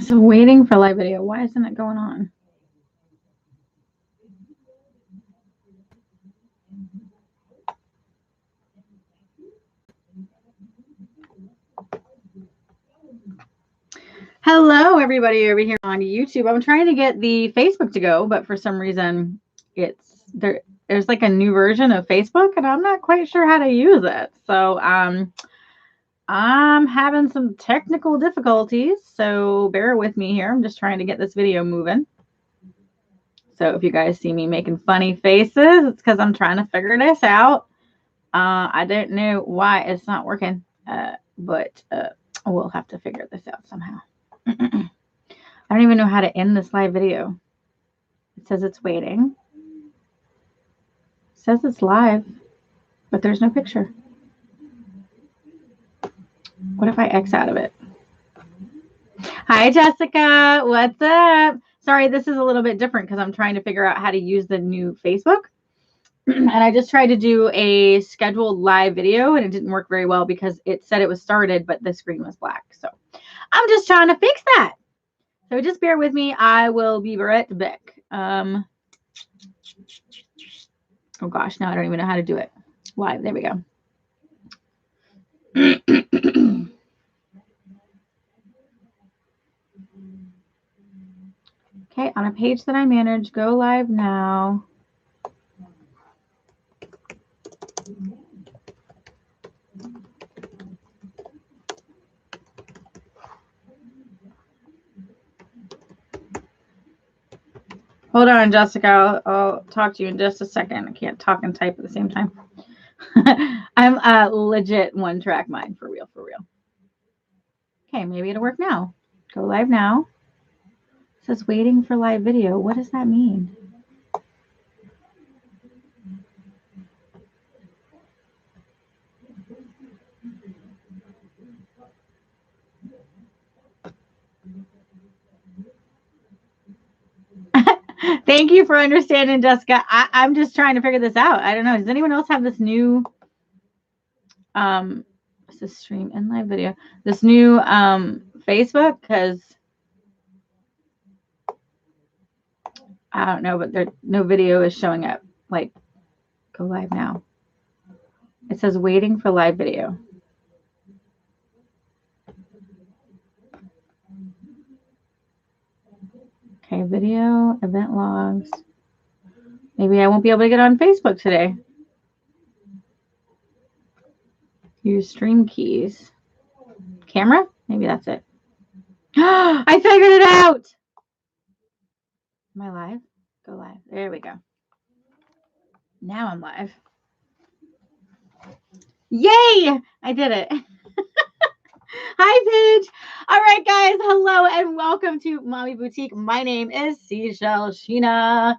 So waiting for live video. Why isn't it going on? Hello, everybody over here on YouTube. I'm trying to get the Facebook to go, but for some reason, it's there. There's like a new version of Facebook, and I'm not quite sure how to use it. So, I'm having some technical difficulties. So bear with me here. I'm just trying to get this video moving. So if you guys see me making funny faces, it's because I'm trying to figure this out. I don't know why it's not working, but we'll have to figure this out somehow. I don't even know how to end this live video. It says it's waiting. It says it's live, but there's no picture. What if I X out of it? Hi, Jessica. What's up? Sorry, this is a little bit different because I'm trying to figure out how to use the new Facebook. And I just tried to do a scheduled live video, and it didn't work very well because it said it was started, but the screen was black. So I'm just trying to fix that. So just bear with me. I will be right back. Oh gosh, now I don't even know how to do it. Live. There we go. Okay, on a page that I manage, go live now. Hold on, Jessica. I'll talk to you in just a second. I can't talk and type at the same time. I'm a legit one-track mind, for real, for real. Okay, maybe it'll work now. Go live now. It says waiting for live video. What does that mean? Thank you for understanding, Jessica. I'm just trying to figure this out. I don't know. Does anyone else have this new what's this stream and live video? This new Facebook? Because I don't know, but there no video is showing up. Like, go live now. It says waiting for live video. Okay, video, event logs. Maybe I won't be able to get on Facebook today. Use stream keys. Camera? Maybe that's it. I figured it out. Am I live? Go live. There we go. Now I'm live. Yay! I did it. Hi, Paige. All right, guys. Hello and welcome to Mommy Boutique. My name is Seashell Sheena.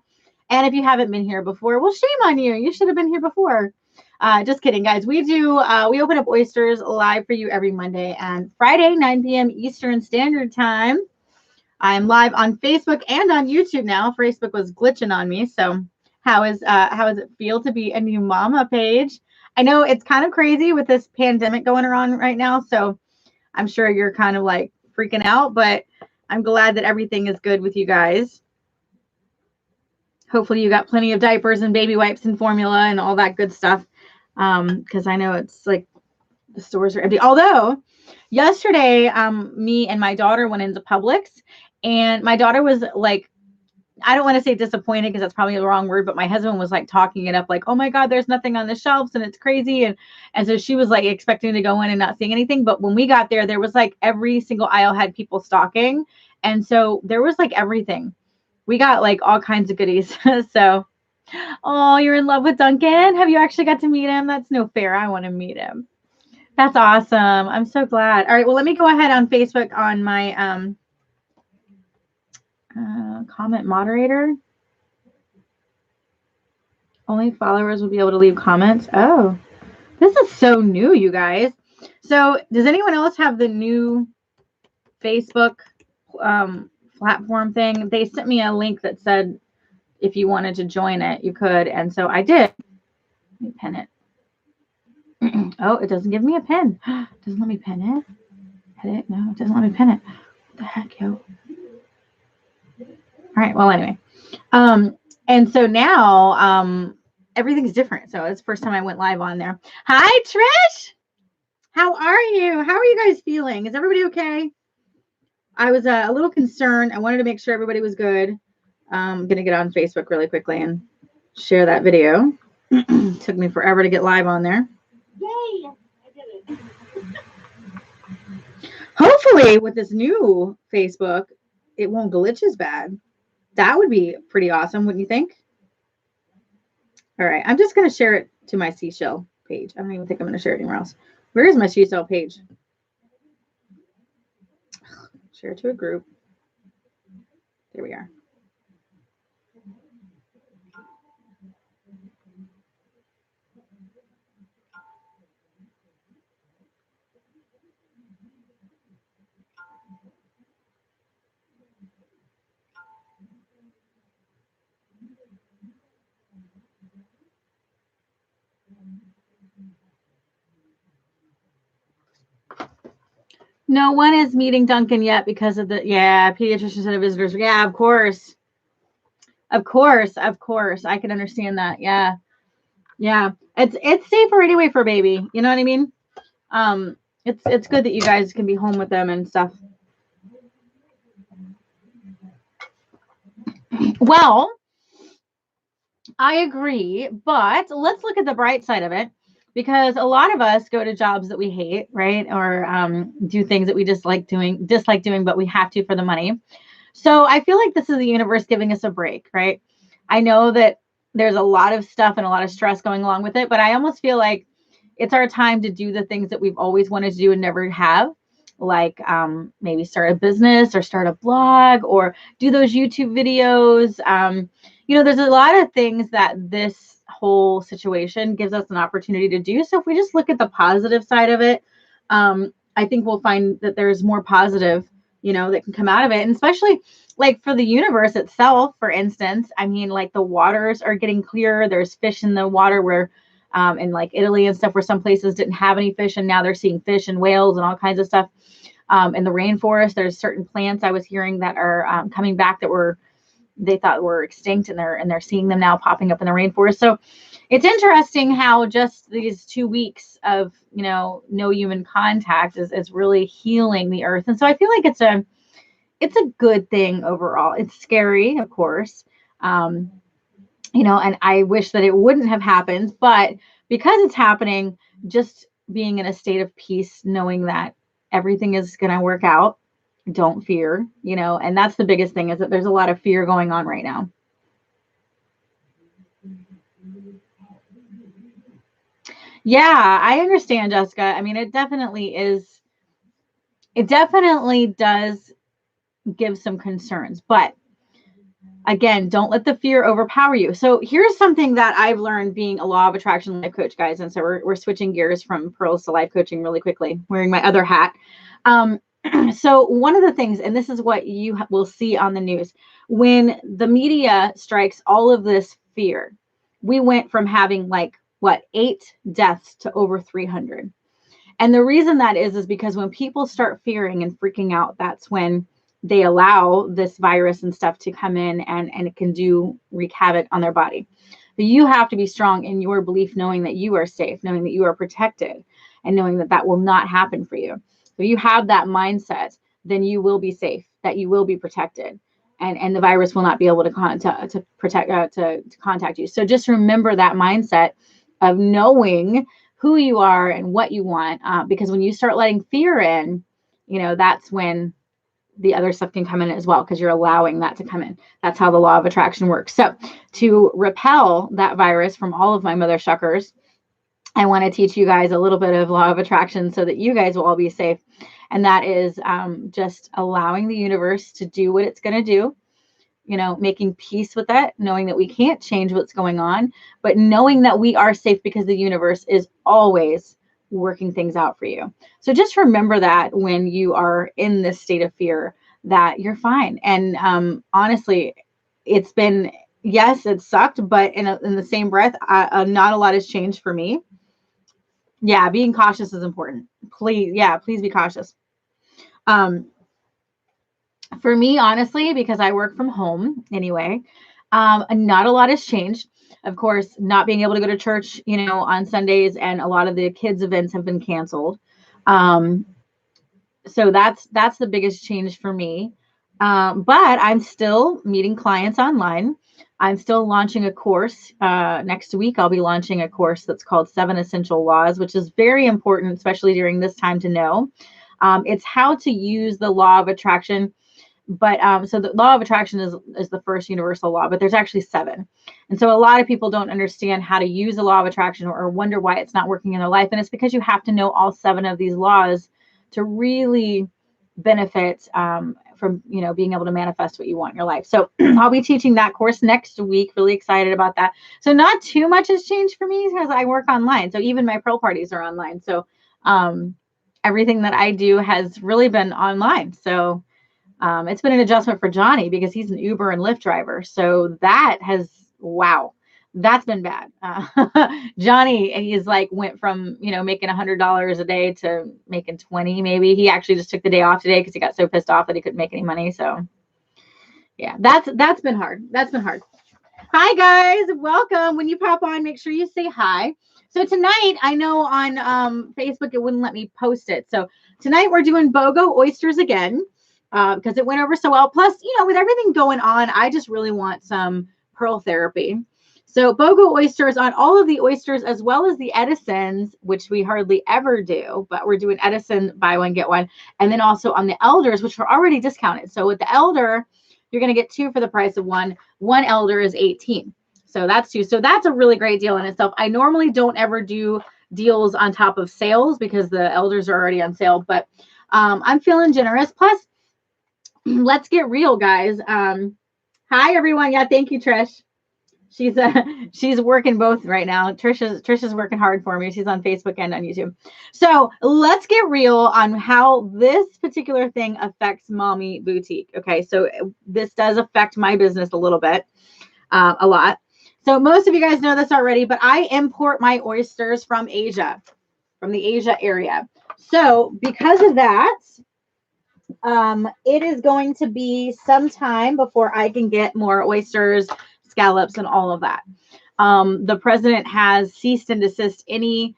And if you haven't been here before, well, shame on you. You should have been here before. Just kidding, guys. We open up oysters live for you every Monday and Friday, 9 p.m. Eastern Standard Time. I'm live on Facebook and on YouTube now. Facebook was glitching on me. So how does it feel to be a new mama, Paige? I know it's kind of crazy with this pandemic going on right now. So I'm sure you're kind of like freaking out, but I'm glad that everything is good with you guys. Hopefully you got plenty of diapers and baby wipes and formula and all that good stuff. Because I know it's like the stores are empty. Although yesterday, me and my daughter went into Publix, and my daughter was like, I don't want to say disappointed because that's probably the wrong word, but my husband was like talking it up like, oh my God, there's nothing on the shelves and it's crazy. And so she was like expecting to go in and not seeing anything. But when we got there was like every single aisle had people stocking. And so there was like everything. We got like all kinds of goodies. So, oh, you're in love with Duncan? Have you actually got to meet him? That's no fair. I want to meet him. That's awesome. I'm so glad. All right. Well, let me go ahead on Facebook on my comment moderator. Only followers will be able to leave comments. Oh, this is so new, you guys. So does anyone else have the new Facebook platform thing? They sent me a link that said if you wanted to join it, you could. And so I did. Let me pen it. Oh, it doesn't give me a pen. It doesn't let me pen it. Edit? No, it doesn't let me pin it. What the heck, yo? All right. Well, anyway. And so now, everything's different. So it's the first time I went live on there. Hi, Trish. How are you? How are you guys feeling? Is everybody okay? I was a little concerned. I wanted to make sure everybody was good. I'm going to get on Facebook really quickly and share that video. Took me forever to get live on there. Yay! I did it. Hopefully with this new Facebook, it won't glitch as bad. That would be pretty awesome, wouldn't you think? All right, I'm just going to share it to my seashell page. I don't even think I'm going to share it anywhere else. Where is my seashell page? Share to a group. There we are. No one is meeting Duncan yet because of the, pediatrician center visitors. Yeah, of course. Of course. I can understand that. Yeah. Yeah. It's safer anyway for a baby. You know what I mean? It's good that you guys can be home with them and stuff. Well, I agree, but let's look at the bright side of it. Because a lot of us go to jobs that we hate, right? Or do things that we dislike doing, but we have to for the money. So I feel like this is the universe giving us a break, right? I know that there's a lot of stuff and a lot of stress going along with it, but I almost feel like it's our time to do the things that we've always wanted to do and never have, like maybe start a business or start a blog or do those YouTube videos. There's a lot of things that this whole situation gives us an opportunity to do. So if we just look at the positive side of it, I think we'll find that there's more positive, that can come out of it. And especially like for the universe itself, for instance, I mean, like the waters are getting clearer. There's fish in the water where in like Italy and stuff where some places didn't have any fish. And now they're seeing fish and whales and all kinds of stuff. In the rainforest, there's certain plants I was hearing that are coming back that they thought were extinct, and they're seeing them now popping up in the rainforest. So it's interesting how just these 2 weeks of no human contact is really healing the earth. And so I feel like it's a good thing overall. It's scary, of course, and I wish that it wouldn't have happened, but because it's happening, just being in a state of peace, knowing that everything is going to work out. Don't fear, and that's the biggest thing, is that there's a lot of fear going on right now. Yeah, I understand, Jessica. I mean, it definitely does give some concerns, but again, don't let the fear overpower you. So here's something that I've learned being a law of attraction life coach, guys. And so we're switching gears from pearls to life coaching really quickly, wearing my other hat. So one of the things, and this is what you will see on the news, when the media strikes all of this fear, we went from having 8 deaths to over 300. And the reason that is because when people start fearing and freaking out, that's when they allow this virus and stuff to come in and it can wreak havoc on their body. But you have to be strong in your belief, knowing that you are safe, knowing that you are protected, and knowing that that will not happen for you. If you have that mindset, then you will be safe, that you will be protected, and the virus will not be able to contact you. So just remember that mindset of knowing who you are and what you want, because when you start letting fear in, that's when the other stuff can come in as well, because you're allowing that to come in. That's how the law of attraction works. So to repel that virus from all of my mother Shuckers, I want to teach you guys a little bit of law of attraction so that you guys will all be safe. And that is just allowing the universe to do what it's going to do, making peace with that, knowing that we can't change what's going on, but knowing that we are safe because the universe is always working things out for you. So just remember that when you are in this state of fear, that you're fine. And honestly, it's been, yes, it sucked, but in the same breath, not a lot has changed for me. Yeah, being cautious is important. Please be cautious. Um, for me, honestly, because I work from home anyway, not a lot has changed. Of course, not being able to go to church, on Sundays, and a lot of the kids' events have been canceled. Um, so that's the biggest change for me. But I'm still meeting clients online. I'm still launching a course. Next week, I'll be launching a course that's called 7 Essential Laws, which is very important, especially during this time to know. It's how to use the law of attraction. But so the law of attraction is the first universal law, but there's actually 7. And so a lot of people don't understand how to use the law of attraction, or wonder why it's not working in their life. And it's because you have to know all 7 of these laws to really benefit from being able to manifest what you want in your life. So I'll be teaching that course next week. Really excited about that. So not too much has changed for me because I work online. So even my Pearl parties are online. So everything that I do has really been online. So it's been an adjustment for Johnny because he's an Uber and Lyft driver. So wow, that's been bad. Johnny, he's like went from, making $100 a day to making 20, maybe. He actually just took the day off today because he got so pissed off that he couldn't make any money. So yeah, that's been hard. That's been hard. Hi guys, welcome. When you pop on, make sure you say hi. So tonight, I know on Facebook, it wouldn't let me post it. So tonight we're doing BOGO oysters again. Because it went over so well. Plus, with everything going on, I just really want some pearl therapy. So BOGO oysters on all of the oysters, as well as the Edisons, which we hardly ever do, but we're doing Edison buy one, get one. And then also on the elders, which are already discounted. So with the elder, you're going to get 2 for the price of 1. 1 elder is 18. So that's 2. So that's a really great deal in itself. I normally don't ever do deals on top of sales because the elders are already on sale, but I'm feeling generous. Plus, let's get real, guys. Hi everyone. Yeah, thank you, Trish. She's working both right now. Trisha's working hard for me. She's on Facebook and on YouTube. So let's get real on how this particular thing affects Mommy Boutique. Okay, so this does affect my business a little bit, a lot. So most of you guys know this already, but I import my oysters from Asia, from the Asia area. So because of that, it is going to be some time before I can get more oysters, scallops, and all of that. The president has ceased and desist any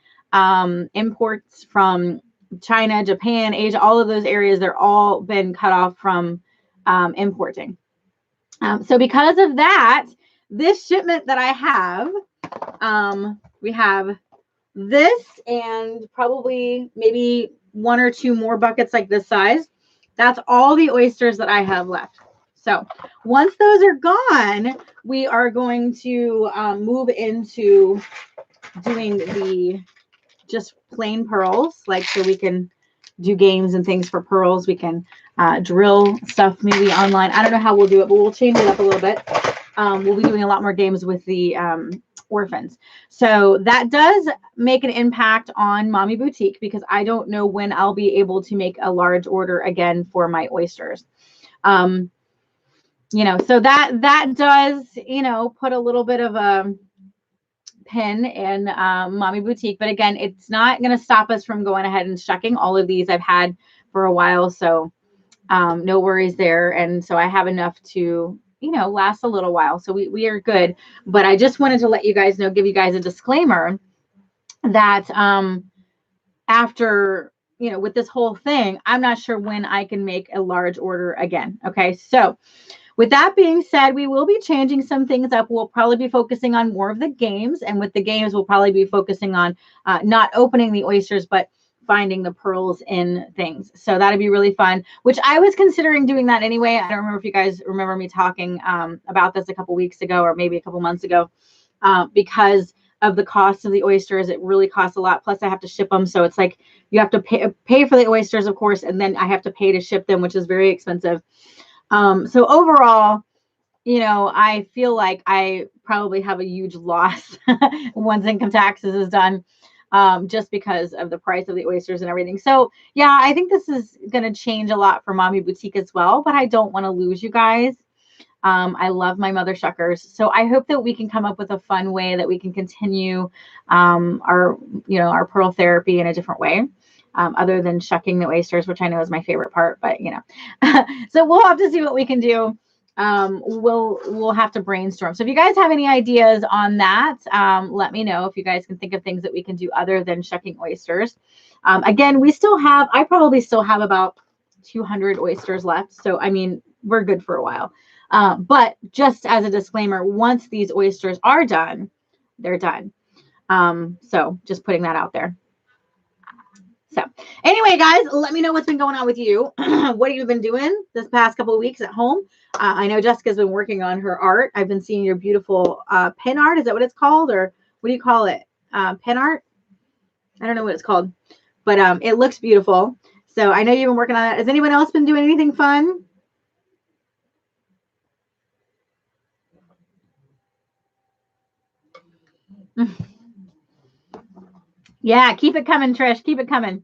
imports from China, Japan, Asia, all of those areas. They're all been cut off from importing. So because of that, this shipment that I have, we have this and probably maybe 1 or 2 more buckets like this size. That's all the oysters that I have left. So once those are gone, we are going to move into doing the just plain pearls, like so we can do games and things for pearls. We can drill stuff maybe online. I don't know how we'll do it, but we'll change it up a little bit. We'll be doing a lot more games with the orphans. So that does make an impact on Mommy Boutique because I don't know when I'll be able to make a large order again for my oysters. So that does, put a little bit of a pin in Mommy Boutique. But again, it's not going to stop us from going ahead and shucking. All of these I've had for a while, so no worries there. And so I have enough to last a little while. So we are good. But I just wanted to let you guys know, give you guys a disclaimer that after, with this whole thing, I'm not sure when I can make a large order again. Okay. So with that being said, we will be changing some things up. We'll probably be focusing on more of the games. And with the games, we'll probably be focusing on not opening the oysters, but finding the pearls in things. So that'd be really fun, which I was considering doing that anyway. I don't remember if you guys remember me talking about this a couple weeks ago or maybe a couple months ago, because of the cost of the oysters. It really costs a lot. Plus I have to ship them. So it's like you have to pay for the oysters, of course, and then I have to pay to ship them, which is very expensive. So overall, I feel like I probably have a huge loss once income taxes is done. Just because of the price of the oysters and everything. So yeah, I think this is going to change a lot for Mommy Boutique as well, but I don't want to lose you guys. I love my mother Shuckers. So I hope that we can come up with a fun way that we can continue our pearl therapy in a different way. other than shucking the oysters, which I know is my favorite part, but you know, so we'll have to see what we can do. We'll have to brainstorm. So if you guys have any ideas on that, let me know if you guys can think of things that we can do other than shucking oysters. Again, I probably still have about 200 oysters left. So, I mean, we're good for a while. But just as a disclaimer, once these oysters are done, they're done. So just putting that out there. So anyway, guys, let me know what's been going on with you. What have you been doing this past couple of weeks at home? I know Jessica's been working on her art. I've been seeing your beautiful pen art. Is that what it's called? Or what do you call it? Pen art? I don't know what it's called, but it looks beautiful. So I know you've been working on that. Has anyone else been doing anything fun? Yeah, keep it coming, Trish. Keep it coming.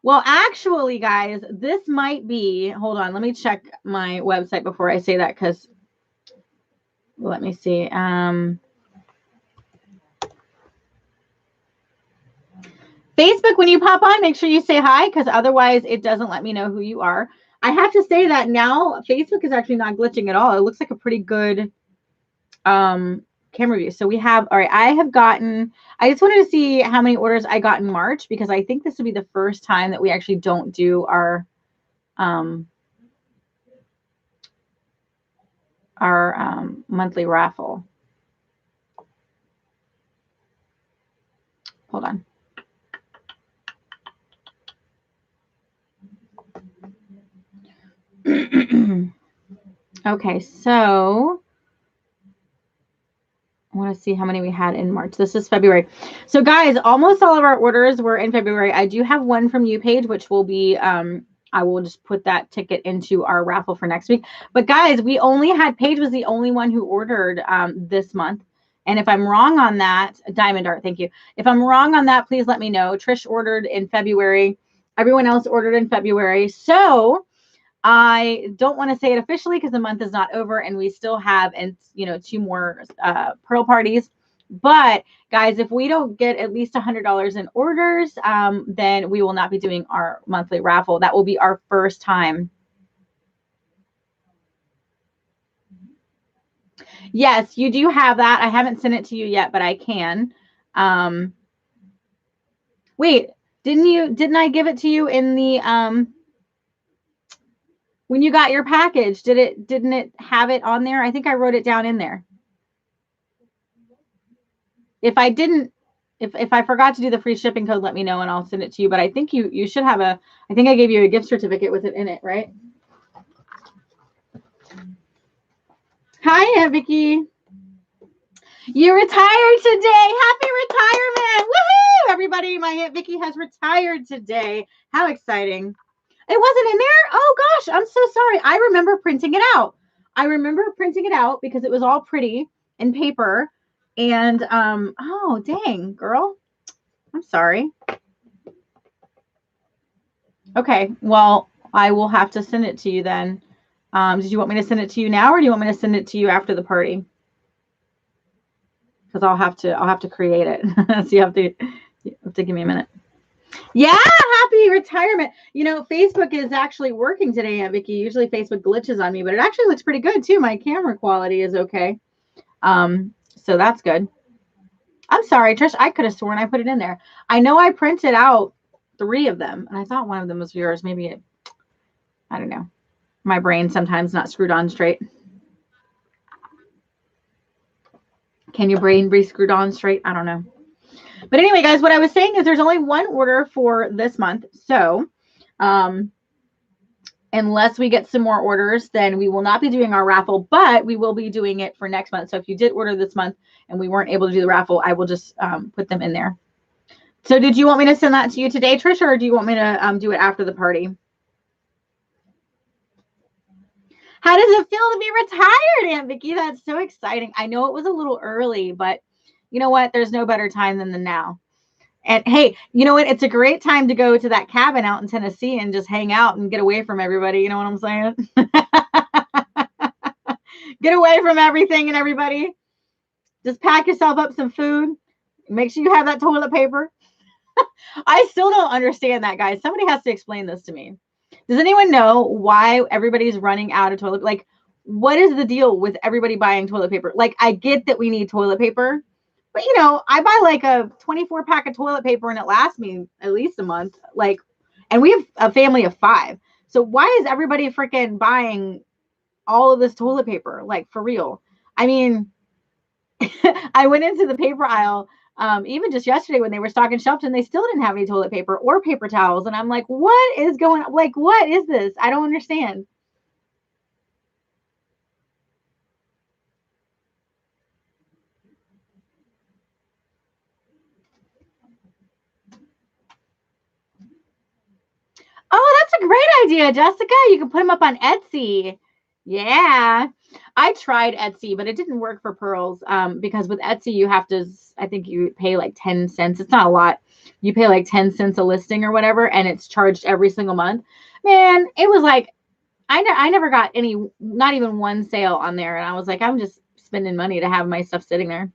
Well, actually, guys, this might be, hold on, let me check my website before I say that, because let me see. Facebook, when you pop on, make sure you say hi, because otherwise it doesn't let me know who you are. I have to say that now Facebook is actually not glitching at all. It looks like a pretty good camera view. So we have, all right, I just wanted to see how many orders I got in March, because I think this will be the first time that we actually don't do our monthly raffle. Hold on. Okay, so I want to see how many we had in March. This is February. So guys, almost all of our orders were in February. I do have one from you, Paige, which will be, I will just put that ticket into our raffle for next week. But guys, Paige was the only one who ordered this month. And if I'm wrong on that, Diamond Art, thank you. If I'm wrong on that, please let me know. Trish ordered in February. Everyone else ordered in February. So I don't want to say it officially because the month is not over and we still have, and 2 more pearl parties. But guys, if we don't get at least $100 in orders, then we will not be doing our monthly raffle. That will be our first time. Yes, you do have that. I haven't sent it to you yet, but I can. Wait, didn't I give it to you in the when you got your package? Didn't it have it on there? I think I wrote it down in there. If I didn't, if I forgot to do the free shipping code, let me know and I'll send it to you. But I think you should have I think I gave you a gift certificate with it in it, right? Hi, Aunt Vicky. You retired today. Happy retirement. Woohoo! Everybody, my Aunt Vicky has retired today. How exciting. It wasn't in there? Oh gosh, I'm so sorry. I remember printing it out. Because it was all pretty in paper. And oh dang, girl. I'm sorry. Okay, well, I will have to send it to you then. Did you want me to send it to you now, or do you want me to send it to you after the party? Because I'll have to create it. So you have to give me a minute. Yeah, happy retirement. Facebook is actually working today, Aunt Vicky. Usually Facebook glitches on me, but it actually looks pretty good too. My camera quality is okay. So that's good. I'm sorry, Trish. I could have sworn I put it in there. I know I printed out 3 of them, and I thought one of them was yours. Maybe I don't know. My brain sometimes not screwed on straight. Can your brain be screwed on straight? I don't know. But anyway, guys, what I was saying is there's only 1 order for this month. So unless we get some more orders, then we will not be doing our raffle, but we will be doing it for next month. So if you did order this month and we weren't able to do the raffle, I will just put them in there. So did you want me to send that to you today, Trisha, or do you want me to do it after the party? How does it feel to be retired, Aunt Vicky? That's so exciting. I know it was a little early, but you know what? There's no better time than the now. And hey, you know what? It's a great time to go to that cabin out in Tennessee and just hang out and get away from everybody. You know what I'm saying? Get away from everything and everybody. Just pack yourself up some food, Make sure you have that toilet paper. I still don't understand that, guys. Somebody has to explain this to me. Does anyone know why everybody's running out of toilet? Like, what is the deal with everybody buying toilet paper? Like, I get that we need toilet paper, but you know, I buy like a 24 pack of toilet paper and it lasts me at least a month. Like, and we have a family of 5. So why is everybody freaking buying all of this toilet paper? Like, for real. I mean, I went into the paper aisle even just yesterday when they were stocking shelves and they still didn't have any toilet paper or paper towels. And I'm like, what is going on? Like, what is this? I don't understand. Oh, that's a great idea, Jessica. You can put them up on Etsy. Yeah. I tried Etsy, but it didn't work for pearls because with Etsy, you have to, I think you pay like 10 cents. It's not a lot. You pay like 10 cents a listing or whatever, and it's charged every single month. Man, it was like, I never got any, not even one sale on there. And I was like, I'm just spending money to have my stuff sitting there.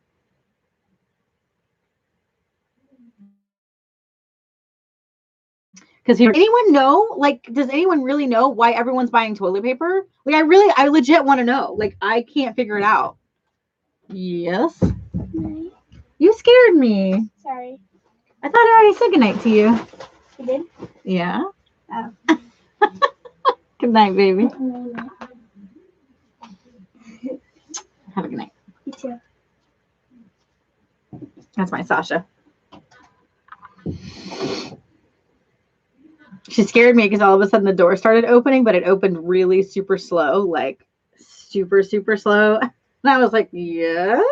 Because anyone know, like, does anyone really know why everyone's buying toilet paper? Like, I legit want to know. Like, I can't figure it out. Yes. You scared me. Sorry. I thought I already said goodnight to you. You did? Yeah. Oh. Good night, baby. Have a good night. You too. That's my Sasha. She scared me because all of a sudden the door started opening, but it opened really super slow, like super, super slow. And I was like, yes.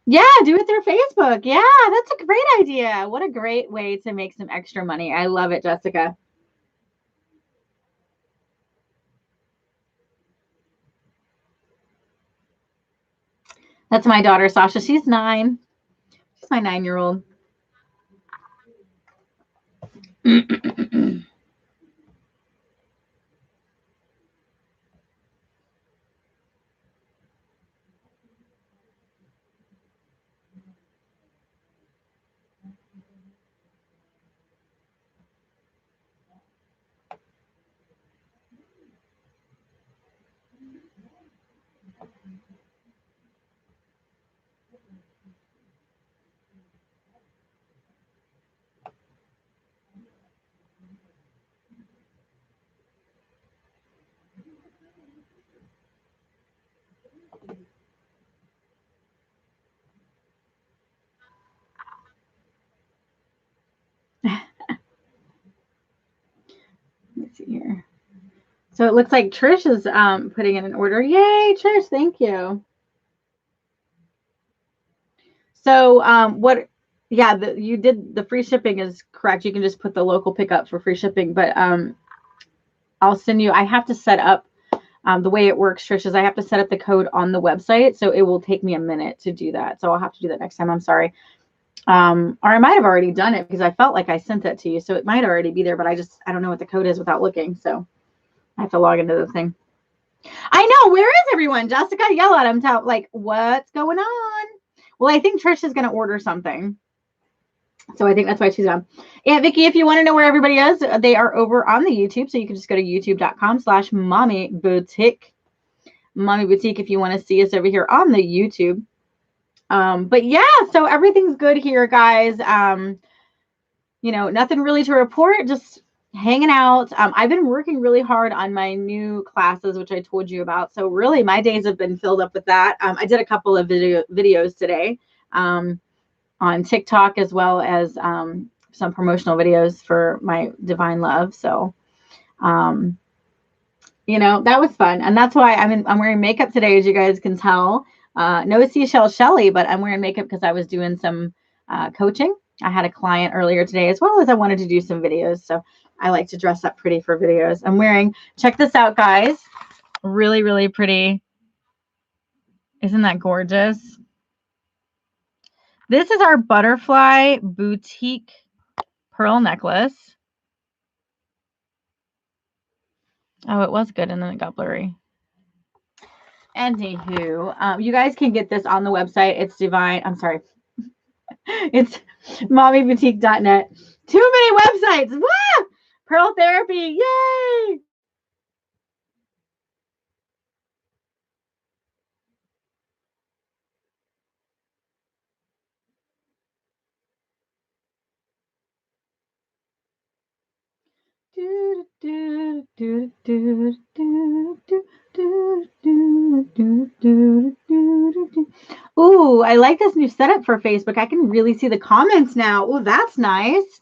Yeah, do it through Facebook. Yeah, that's a great idea. What a great way to make some extra money. I love it, Jessica. That's my daughter, Sasha. She's 9. She's my 9-year-old. Let me see here. So it looks like Trish is putting in an order. Yay, Trish, thank you. So what, yeah, you did the free shipping is correct. You can just put the local pickup for free shipping, but I'll send you, I have to set up the way it works, Trish, is I have to set up the code on the website. So it will take me a minute to do that. So I'll have to do that next time. I'm sorry. Or I might have already done it because I felt like I sent that to you. So it might already be there, but I don't know what the code is without looking. So I have to log into the thing. I know. Where is everyone? Jessica, yell at him. Tell, like, what's going on? Well, I think Trish is going to order something. So I think that's why she's on. And Vicki, if you want to know where everybody is, they are over on the YouTube. So you can just go to youtube.com/mommy boutique. Mommy Boutique if you want to see us over here on the YouTube. But yeah, so everything's good here, guys. You know, nothing really to report, just hanging out. I've been working really hard on my new classes, which I told you about. So really my days have been filled up with that. I did a couple of videos today on TikTok, as well as some promotional videos for my Divine Love. So, you know, that was fun. And that's why I'm wearing makeup today, as you guys can tell. No Seashell Shelly, but I'm wearing makeup because I was doing some coaching. I had a client earlier today, as well as I wanted to do some videos. So I like to dress up pretty for videos. I'm wearing, check this out, guys. Really, really pretty. Isn't that gorgeous? This is our butterfly boutique pearl necklace. Oh, it was good, and then it got blurry. Anywho, you guys can get this on the website. It's divine. I'm sorry. It's mommyboutique.net. Too many websites. Woo! Pearl therapy. Yay! Ooh, I like this new setup for Facebook. I can really see the comments now. Ooh, that's nice.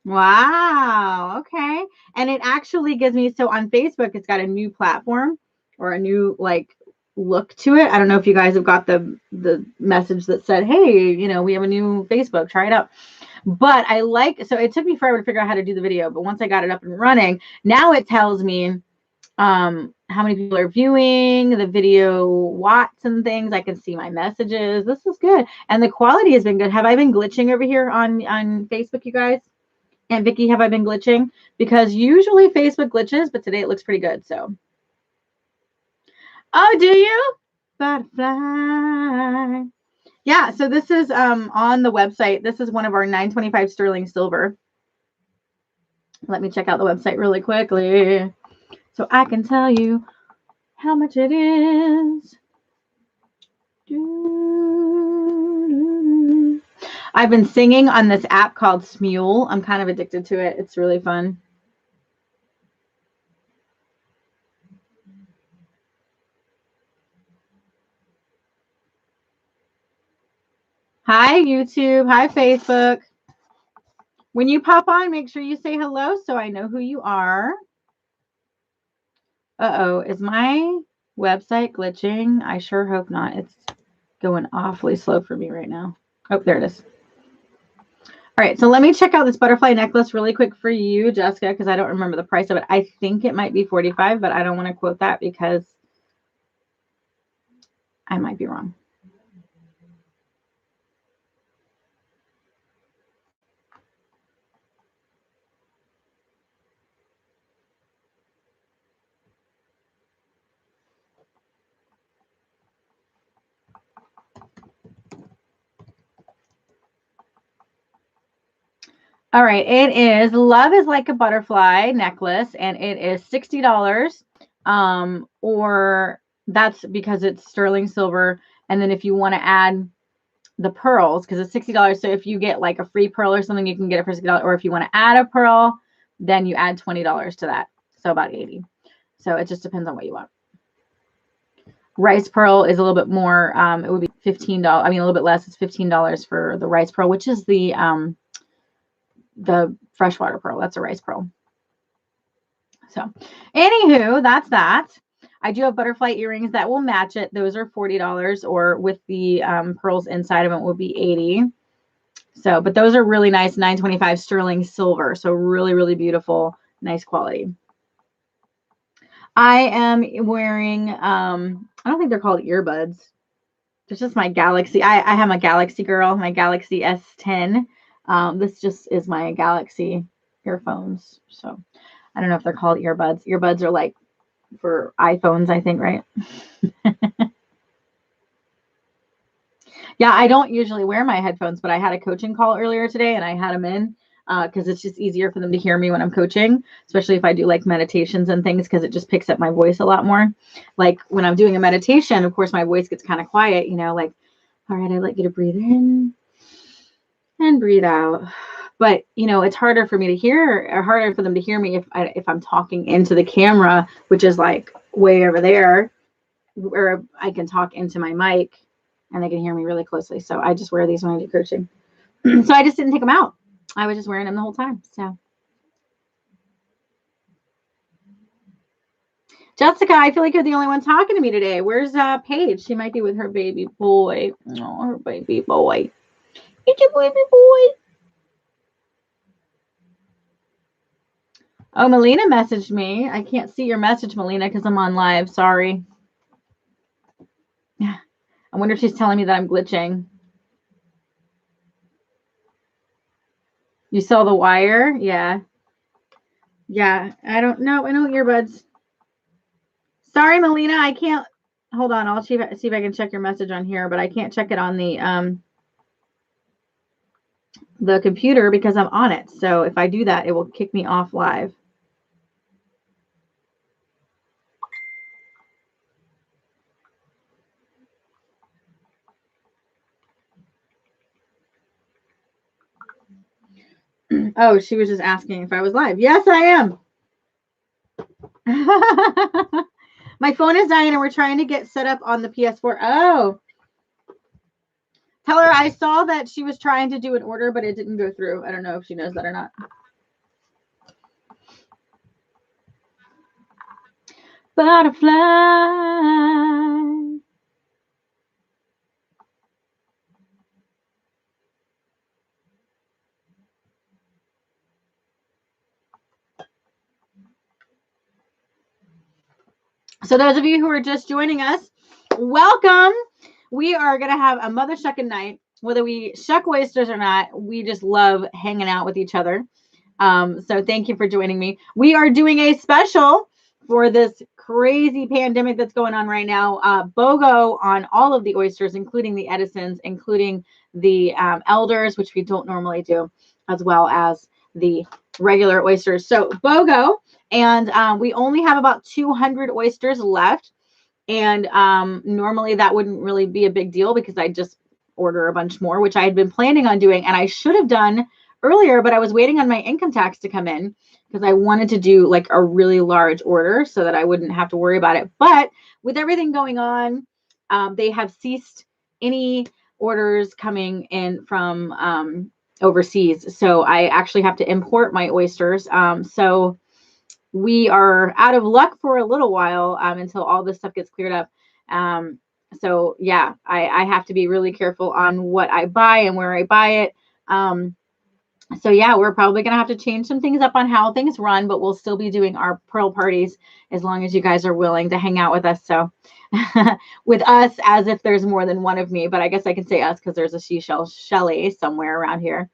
Wow. Okay. And it actually gives me, so on Facebook, it's got a new platform or a new like look to it. I don't know if you guys have got the message that said, hey, we have a new Facebook, try it out. But I like, so it took me forever to figure out how to do the video, but once I got it up and running, now it tells me how many people are viewing the video, watts and things. I can see my messages. This is good. And the quality has been good. Have I been glitching over here on Facebook, you guys? And Vicky, have I been glitching? Because usually Facebook glitches, but today it looks pretty good. So, oh, do you? Butterfly. Yeah. So this is on the website. This is one of our 925 sterling silver. Let me check out the website really quickly so I can tell you how much it is. I've been singing on this app called Smule. I'm kind of addicted to it. It's really fun. Hi, YouTube. Hi, Facebook. When you pop on, make sure you say hello so I know who you are. Uh-oh, is my website glitching? I sure hope not. It's going awfully slow for me right now. Oh, there it is. All right, so let me check out this butterfly necklace really quick for you, Jessica, because I don't remember the price of it. I think it might be $45, but I don't want to quote that because I might be wrong. All right, it is Love is Like a Butterfly necklace, and it is $60. Or that's because it's sterling silver. And then if you want to add the pearls, because it's $60. So if you get like a free pearl or something, you can get it for $60. Or if you want to add a pearl, then you add $20 to that. So about $80. So it just depends on what you want. Rice pearl is a little bit more. It would be $15. I mean, a little bit less. It's $15 for the rice pearl, which is the freshwater pearl. That's a rice pearl. So, anywho, that's that. I do have butterfly earrings that will match it. Those are $40, or with the pearls inside of it will be $80. So, but those are really nice, 925 sterling silver. So really, really beautiful, nice quality. I am wearing, I don't think they're called earbuds. It's just my Galaxy. I have my Galaxy girl, my Galaxy S10. This just is my Galaxy earphones. So I don't know if they're called earbuds. Earbuds are like for iPhones, I think, right? Yeah, I don't usually wear my headphones, but I had a coaching call earlier today and I had them in because it's just easier for them to hear me when I'm coaching, especially if I do like meditations and things, because it just picks up my voice a lot more. Like when I'm doing a meditation, of course, my voice gets kind of quiet, like, all right, I'd like you to breathe in and breathe out. But, it's harder for me to hear, or harder for them to hear me if I'm talking into the camera, which is like way over there, where I can talk into my mic and they can hear me really closely. So I just wear these when I do coaching. So I just didn't take them out. I was just wearing them the whole time. So Jessica, I feel like you're the only one talking to me today. Where's Paige? She might be with her baby boy. Oh, her baby boy. It's a baby boy. Oh, Melina messaged me. I can't see your message, Melina, because I'm on live. Sorry. I wonder if she's telling me that I'm glitching. You saw the wire? Yeah. Yeah. I don't know. I know earbuds. Sorry, Melina. I can't. hold on. I'll see if I can check your message on here, but I can't check it on the computer because I'm on it. So if I do that, it will kick me off live. Oh, she was just asking if I was live. Yes, I am. My phone is dying and we're trying to get set up on the PS4. Oh. Tell her I saw that she was trying to do an order, but it didn't go through. I don't know if she knows that or not. Butterfly. So those of you who are just joining us, welcome. We are going to have a mother shucking night. Whether we shuck oysters or not, we just love hanging out with each other. So thank you for joining me. We are doing a special for this crazy pandemic that's going on right now. BOGO on all of the oysters, including the Edisons, including the elders, which we don't normally do, as well as the regular oysters. So BOGO, and we only have about 200 oysters left. And normally that wouldn't really be a big deal because I just order a bunch more, which I had been planning on doing, and I should have done earlier, but I was waiting on my income tax to come in because I wanted to do like a really large order so that I wouldn't have to worry about it. But with everything going on, they have ceased any orders coming in from overseas. So I actually have to import my oysters. So we are out of luck for a little while until all this stuff gets cleared up. So yeah, I have to be really careful on what I buy and where I buy it. So yeah, we're probably going to have to change some things up on how things run, but we'll still be doing our pearl parties as long as you guys are willing to hang out with us. So with us, as if there's more than one of me, but I guess I can say us because there's a seashell Shelly somewhere around here.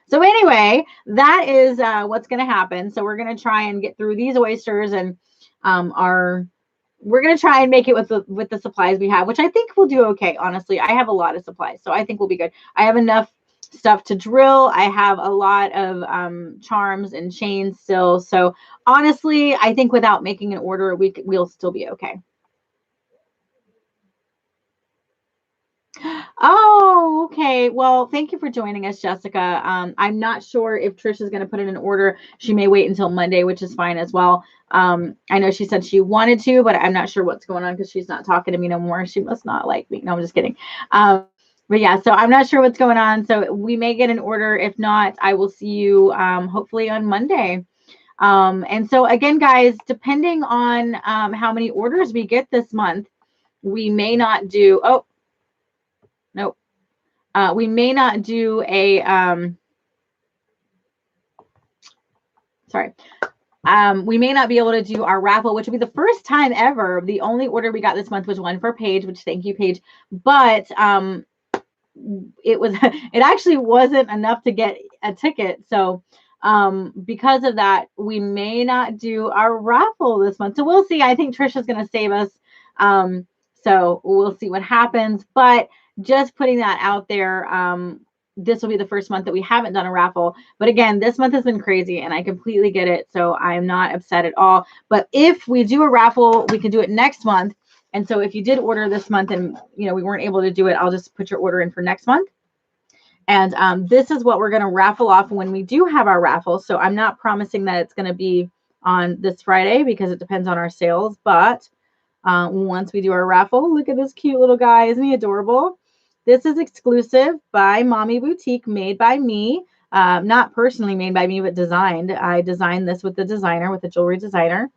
So anyway, that is what's going to happen. So we're going to try and get through these oysters, and we're going to try and make it with the supplies we have, which I think we'll do okay. Honestly, I have a lot of supplies, so I think we'll be good. I have enough stuff to drill. I have a lot of charms and chains still. So honestly, I think without making an order, we'll still be okay. Oh, okay. Well, thank you for joining us, Jessica. I'm not sure if Trish is going to put in an order. She may wait until Monday, which is fine as well. I know she said she wanted to, but I'm not sure what's going on because she's not talking to me no more. She must not like me. No, I'm just kidding. But yeah, so I'm not sure what's going on. So we may get an order. If not, I will see you hopefully on Monday. And so again, guys, depending on how many orders we get this month, we may not do, oh, nope. We may not do a, we may not be able to do our raffle, which will be the first time ever. The only order we got this month was one for Paige, which thank you, Paige. But it actually wasn't enough to get a ticket. So because of that, we may not do our raffle this month. So we'll see. I think Trisha's going to save us. So we'll see what happens. But just putting that out there, this will be the first month that we haven't done a raffle. But again, this month has been crazy and I completely get it. So I'm not upset at all. But if we do a raffle, we can do it next month. And so if you did order this month and we weren't able to do it, I'll just put your order in for next month. And this is what we're going to raffle off when we do have our raffle. So I'm not promising that it's going to be on this Friday because it depends on our sales. But once we do our raffle, look at this cute little guy. Isn't he adorable? This is exclusive by Mommy Boutique, made by me. Not personally made by me, but designed. I designed this with the designer, with the jewelry designer.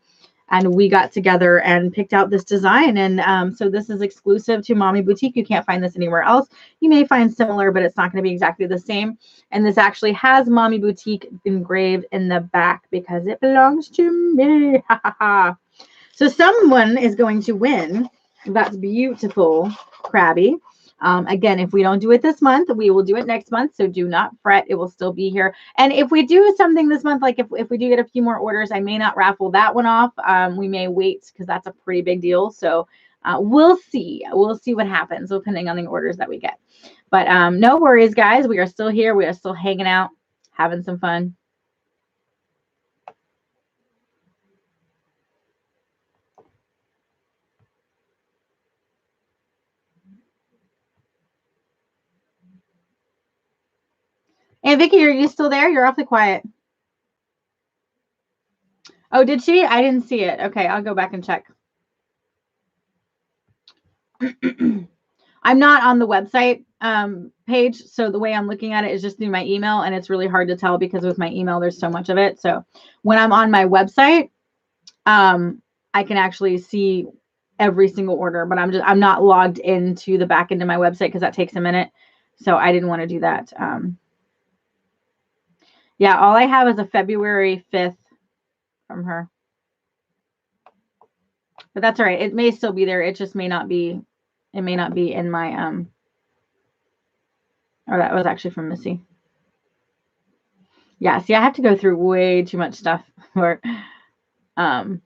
And we got together and picked out this design. And so this is exclusive to Mommy Boutique. You can't find this anywhere else. You may find similar, but it's not going to be exactly the same. And this actually has Mommy Boutique engraved in the back because it belongs to me. So someone is going to win. That's beautiful, Krabby. Again, if we don't do it this month, we will do it next month. So do not fret. It will still be here. And if we do something this month, like if we do get a few more orders, I may not raffle that one off. We may wait because that's a pretty big deal. So we'll see. We'll see what happens depending on the orders that we get. But no worries, guys. We are still here. We are still hanging out, having some fun. Hey, Vicky, are you still there? You're awfully quiet. Oh, did she? I didn't see it. Okay, I'll go back and check. I'm not on the website page, so the way I'm looking at it is just through my email, and it's really hard to tell because with my email, there's so much of it. So when I'm on my website, I can actually see every single order, but I'm not logged into the back end of my website because that takes a minute. So I didn't want to do that. Yeah, all I have is a February 5th from her. But that's all right. It may still be there. It just may not be. It may not be in my Oh, that was actually from Missy. Yeah, see, I have to go through way too much stuff for and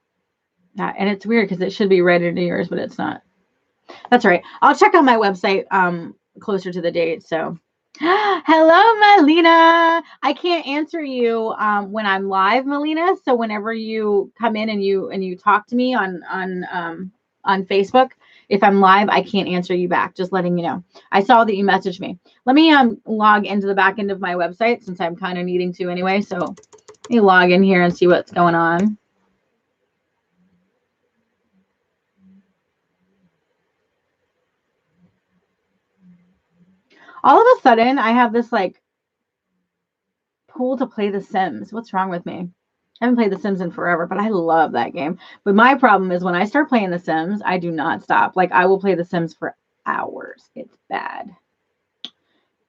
it's weird because it should be right into yours, but it's not. That's all right. I'll check on my website closer to the date. So hello, Melina. I can't answer you when I'm live, Melina. So whenever you come in and you talk to me on Facebook, if I'm live, I can't answer you back. Just letting you know. I saw that you messaged me. Let me log into the back end of my website since I'm kind of needing to anyway. So let me log in here and see what's going on. All of a sudden, I have this like pull to play The Sims. What's wrong with me? I haven't played The Sims in forever, but I love that game. But my problem is when I start playing The Sims, I do not stop. Like I will play The Sims for hours. It's bad.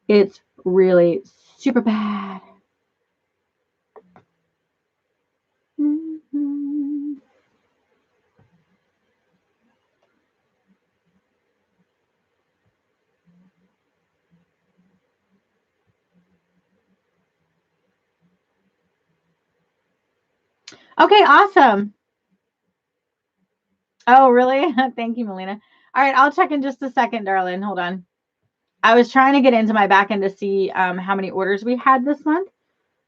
It's really super bad. Mm-hmm. Okay, awesome. Oh, really? Thank you, Melina. All right, I'll check in just a second, darling. Hold on. I was trying to get into my back end to see how many orders we had this month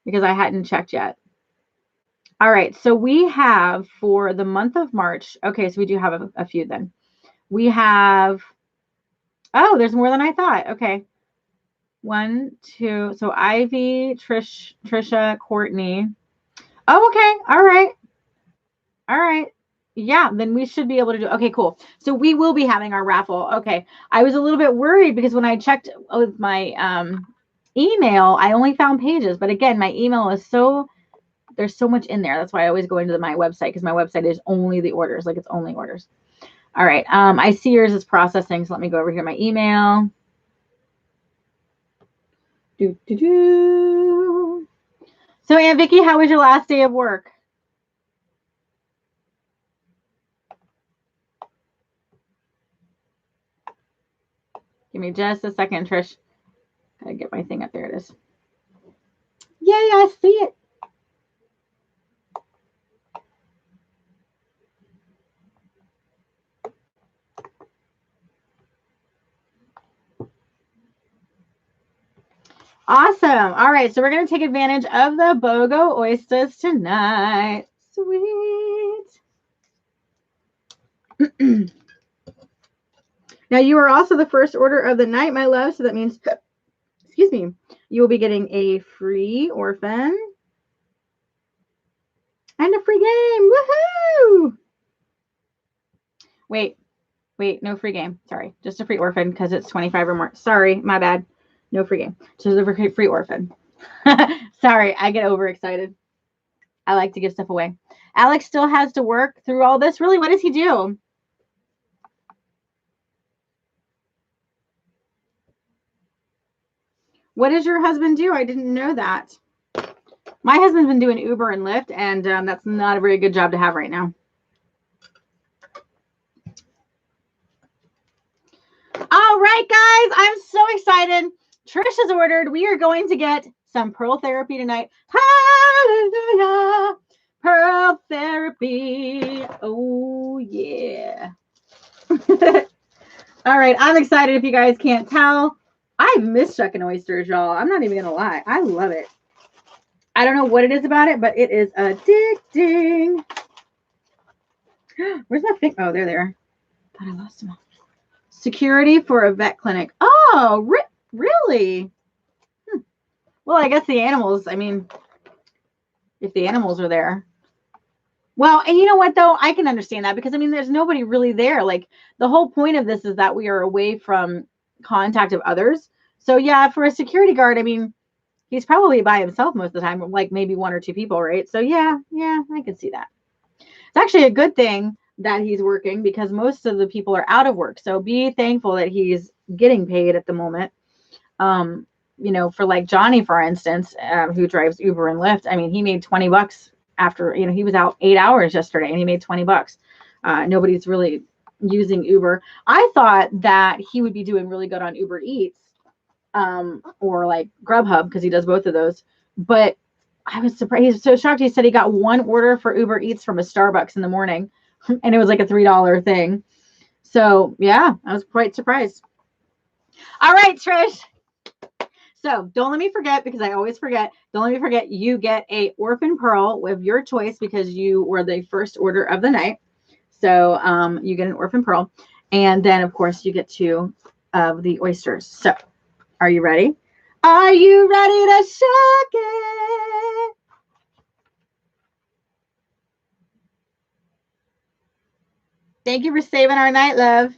because I hadn't checked yet. All right, so we have for the month of March. Okay, so we do have a few then. We have, oh, there's more than I thought. Okay. 1, 2. So Ivy, Trisha, Courtney. Oh, okay. All right. All right. Yeah, then we should be able to do. Okay, cool. So we will be having our raffle. Okay. I was a little bit worried because when I checked with my email, I only found pages. But again, my email is there's so much in there. That's why I always go into my website because my website is only the orders. Like it's only orders. All right. I see yours is processing. So let me go over here. My email. So Aunt Vicky, how was your last day of work? Give me just a second, Trish. Gotta get my thing up. There it is. Yay, I see it. Awesome. All right, so we're going to take advantage of the BOGO oysters tonight. Sweet. Now, you are also the first order of the night, my love, so that means, excuse me, you will be getting a free orphan and a free game. Woohoo! Wait, no free game. Sorry, just a free orphan because it's 25 or more. Sorry, my bad. No free game. Just a free orphan. Sorry, I get overexcited. I like to give stuff away. Alex still has to work through all this. Really, what does he do? What does your husband do? I didn't know that. My husband's been doing Uber and Lyft, and that's not a very good job to have right now. All right, guys, I'm so excited. Trish has ordered. We are going to get some pearl therapy tonight. Hallelujah. Pearl therapy. Oh, yeah. All right, I'm excited if you guys can't tell. I miss shucking oysters, y'all. I'm not even going to lie. I love it. I don't know what it is about it, but it is addicting. Where's my thing? Oh, there they are. Thought I lost them all. Security for a vet clinic. Oh, really? Well, I guess the animals, I mean, if the animals are there. Well, and you know what, though? I can understand that because, I mean, there's nobody really there. Like, the whole point of this is that we are away from contact of others. So, yeah, for a security guard, I mean, he's probably by himself most of the time, like maybe one or two people, right? So, yeah, I can see that. It's actually a good thing that he's working because most of the people are out of work. So be thankful that he's getting paid at the moment. You know, for like Johnny, for instance, who drives Uber and Lyft. I mean, he made $20 after, you know, he was out 8 hours yesterday and he made $20. Nobody's really using Uber. I thought that he would be doing really good on Uber Eats or like Grubhub because he does both of those. But I was surprised. He was so shocked. He said he got one order for Uber Eats from a Starbucks in the morning, and it was like a $3 thing. So, yeah, I was quite surprised. All right, Trish. So, don't let me forget, because I always forget. Don't let me forget, you get a Orphan Pearl of your choice because you were the first order of the night. So, you get an Orphan Pearl. And then, of course, you get 2 of the oysters. So, are you ready? Are you ready to shuck it? Thank you for saving our night, love.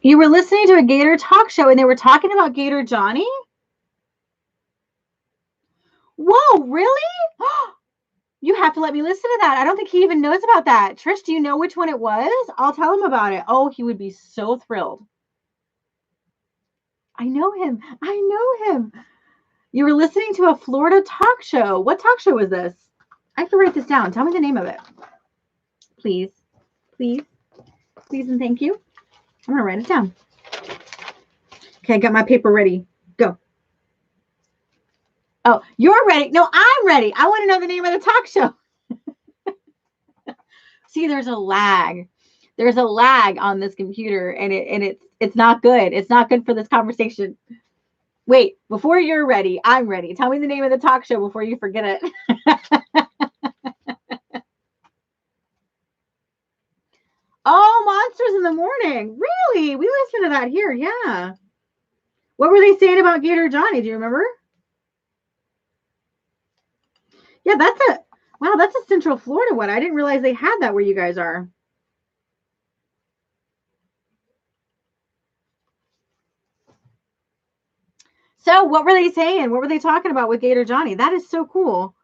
You were listening to a Gator talk show and they were talking about Gator Johnny? Whoa, really? You have to let me listen to that. I don't think he even knows about that. Trish, do you know which one it was? I'll tell him about it. Oh, he would be so thrilled. I know him. I know him. You were listening to a Florida talk show. What talk show was this? I have to write this down. Tell me the name of it. Please. Please. Please and thank you. I'm going to write it down. Okay, I got my paper ready. Go. Oh, you're ready. No, I'm ready. I want to know the name of the talk show. See, there's a lag. There's a lag on this computer, and it's not good. It's not good for this conversation. Wait, before you're ready, I'm ready. Tell me the name of the talk show before you forget it. Oh, Monsters in the Morning. Really? We listened to that here. Yeah. What were they saying about Gator Johnny? Do you remember? Yeah, that's a Central Florida one. I didn't realize they had that where you guys are. So what were they saying? What were they talking about with Gator Johnny? That is so cool.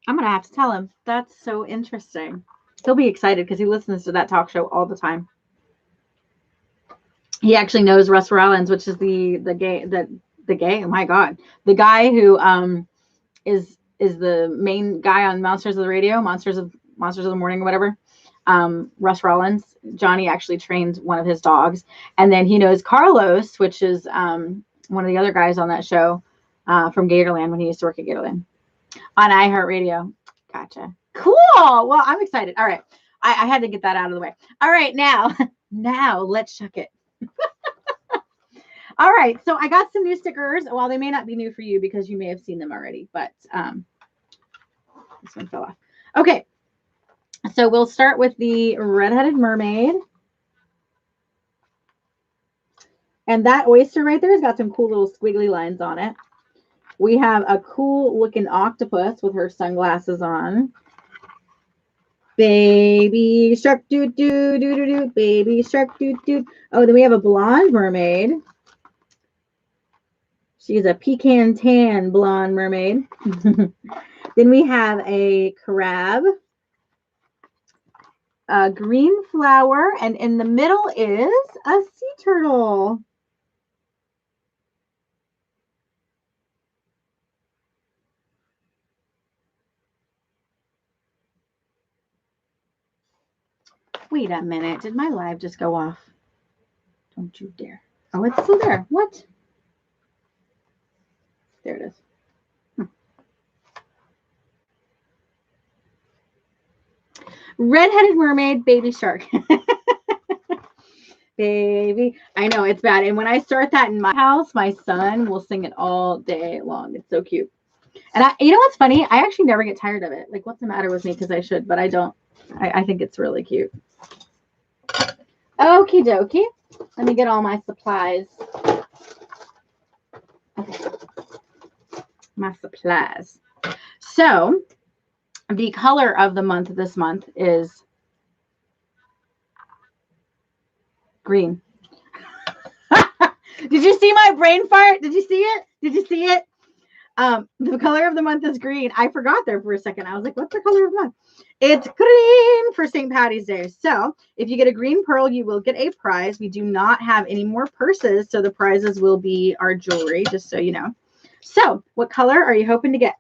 I'm going to have to tell him. That's so interesting. He'll be excited because he listens to that talk show all the time. He actually knows Russ Rollins, which is the gay. Oh my God, the guy who is the main guy on Monsters of the Radio, Monsters of the Morning, or whatever. Russ Rollins. Johnny actually trained one of his dogs, and then he knows Carlos, which is one of the other guys on that show from Gatorland when he used to work at Gatorland on iHeartRadio. Gotcha. Cool. Well, I'm excited. All right. I had to get that out of the way. All right. Now let's shuck it. All right. So I got some new stickers. Well, they may not be new for you because you may have seen them already, but this one fell off. Okay. So we'll start with the Red-Headed Mermaid. And that oyster right there has got some cool little squiggly lines on it. We have a cool looking octopus with her sunglasses on. Baby shark doo doo doo doo doo. Baby shark doo doo. Oh, then we have a blonde mermaid. She's a pecan tan blonde mermaid. Then we have a crab, a green flower, and in the middle is a sea turtle. Wait a minute. Did my live just go off? Don't you dare. Oh, it's still there. What? There it is. Red-headed mermaid, baby shark. Baby. I know it's bad. And when I start that in my house, my son will sing it all day long. It's so cute. And you know what's funny? I actually never get tired of it. Like, what's the matter with me? Because I should, but I don't. I think it's really cute. Okie dokie. Let me get all my supplies. Okay. My supplies. So, the color of the month this month is green. Did you see my brain fart? Did you see it? Did you see it? The color of the month is green. I forgot there for a second. I was like, what's the color of the month? It's green for St. Patty's Day. So if you get a green pearl, you will get a prize. We do not have any more purses, so the prizes will be our jewelry, just so you know. So what color are you hoping to get?